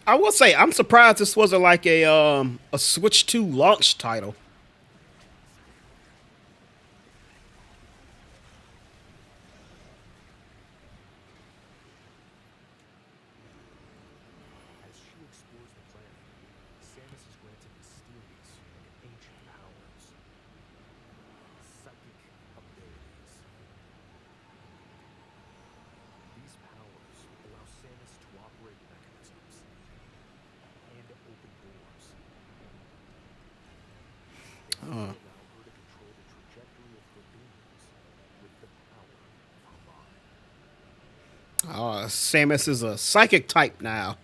I will say I'm surprised this wasn't like a Switch 2 launch title. Samus is a psychic type now.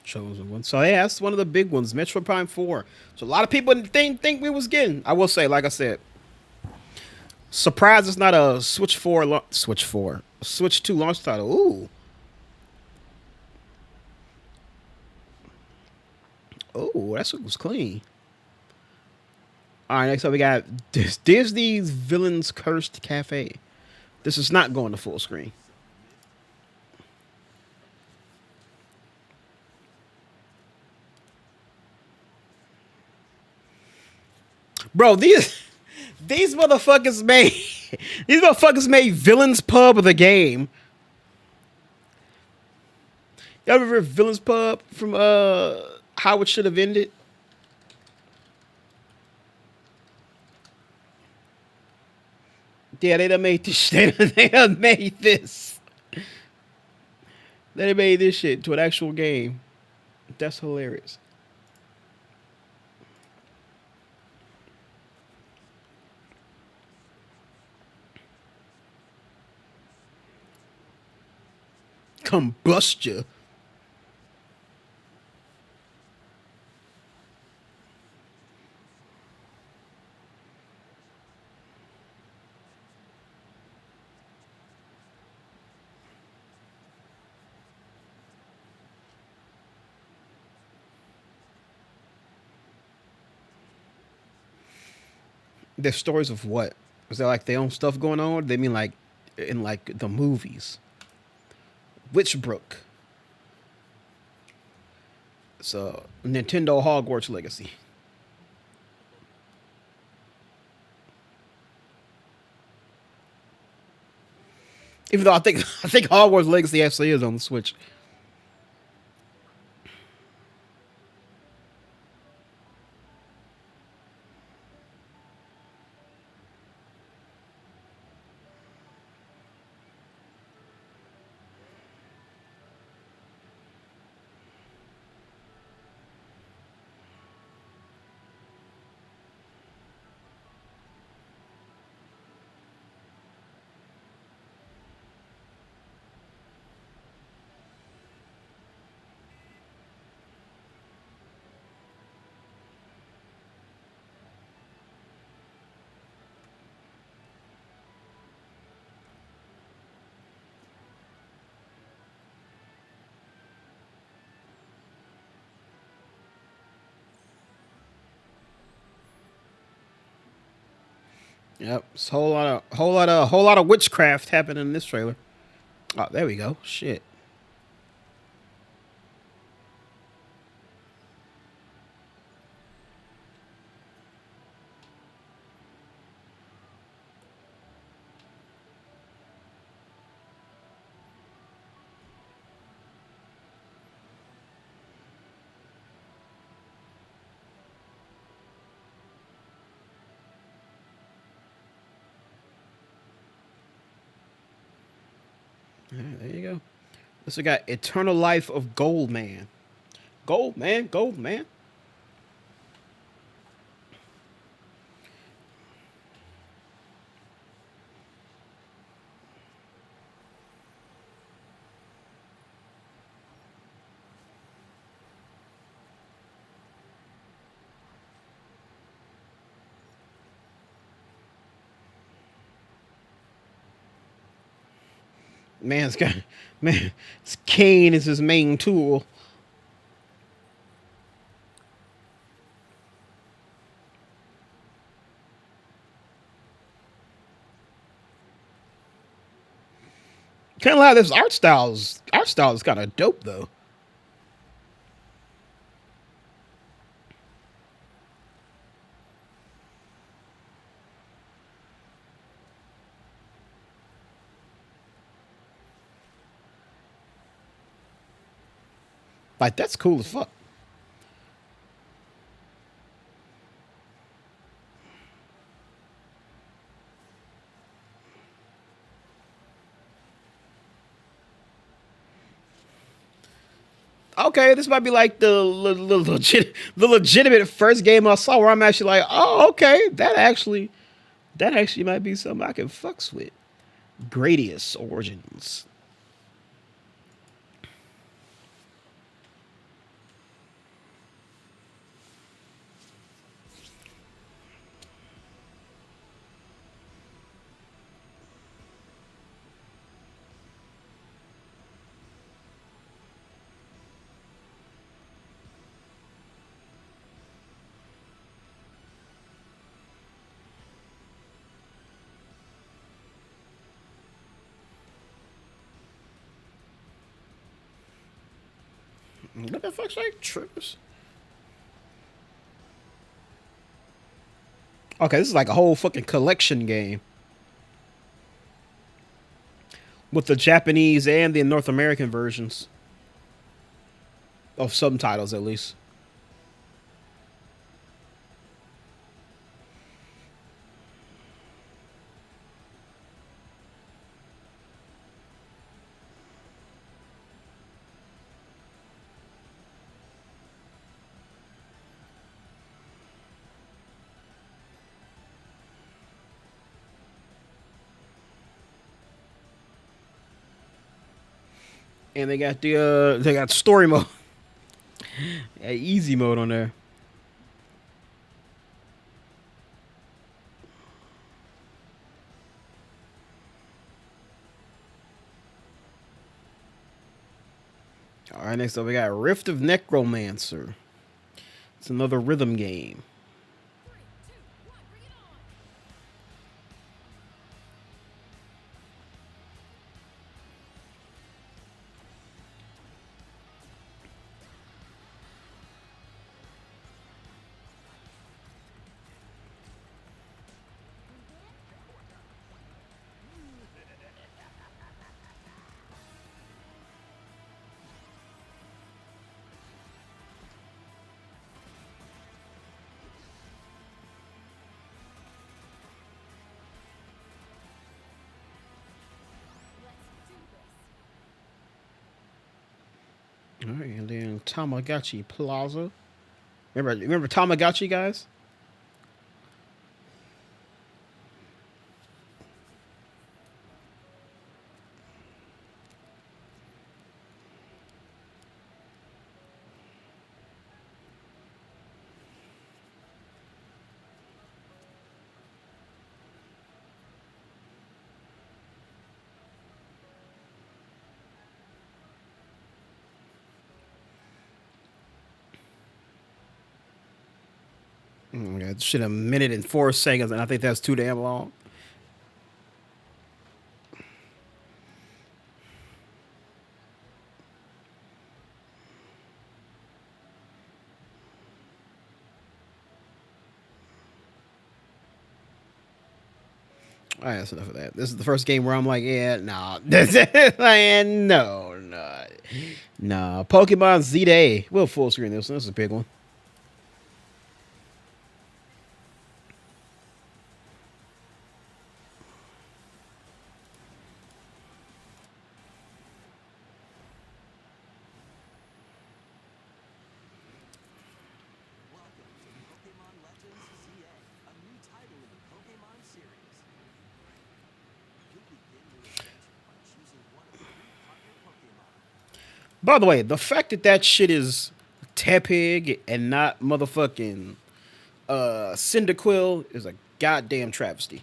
Chosen one. So yeah, that's one of the big ones, Metroid Prime 4. So a lot of people didn't think we was getting. I will say, like I said, surprised it's not a Switch 2 launch title. Ooh, oh, that shit was clean. All right, next up we got Disney's Villains Cursed Cafe. This is not going to full screen. Bro, these motherfuckers made these motherfuckers made Villains Pub of the game. Y'all remember Villains Pub from How It Should Have Ended? Yeah, they done made this shit. They done made this. They made this shit to an actual game. That's hilarious. Combustia. Their stories of what? Is that like their own stuff going on? Or they mean like in like the movies? Witchbrook. It's a Nintendo Hogwarts Legacy. Even though I think Hogwarts Legacy actually is on the Switch. Yep, it's a whole lot of witchcraft happening in this trailer. Oh, there we go. Shit. All right, there you go. This we got Eternal Life of Gold Man. Gold Man, Gold Man. Man's got man. Kane is his main tool. Can't lie, this art style is kind of dope though. Like that's cool as fuck. Okay, this might be like the legitimate first game I saw where I'm actually like, oh, okay, that actually might be something I can fucks with. Gradius Origins. What the fuck's like triggers? Okay, this is like a whole fucking collection game with the Japanese and the North American versions of subtitles, at least. And they got story mode, yeah, easy mode on there. All right, next up we got Rift of Necromancer. It's another rhythm game. All right, and then Tamagotchi Plaza. Remember Tamagotchi, guys? Yeah, shit, a minute and 4 seconds, and I think that's too damn long. All right, that's enough of that. This is the first game where I'm like, yeah, nah, no, no, nah. Pokemon Z Day. We'll full screen this one. This is a big one. By the way, the fact that that shit is Tepig and not motherfucking Cyndaquil is a goddamn travesty.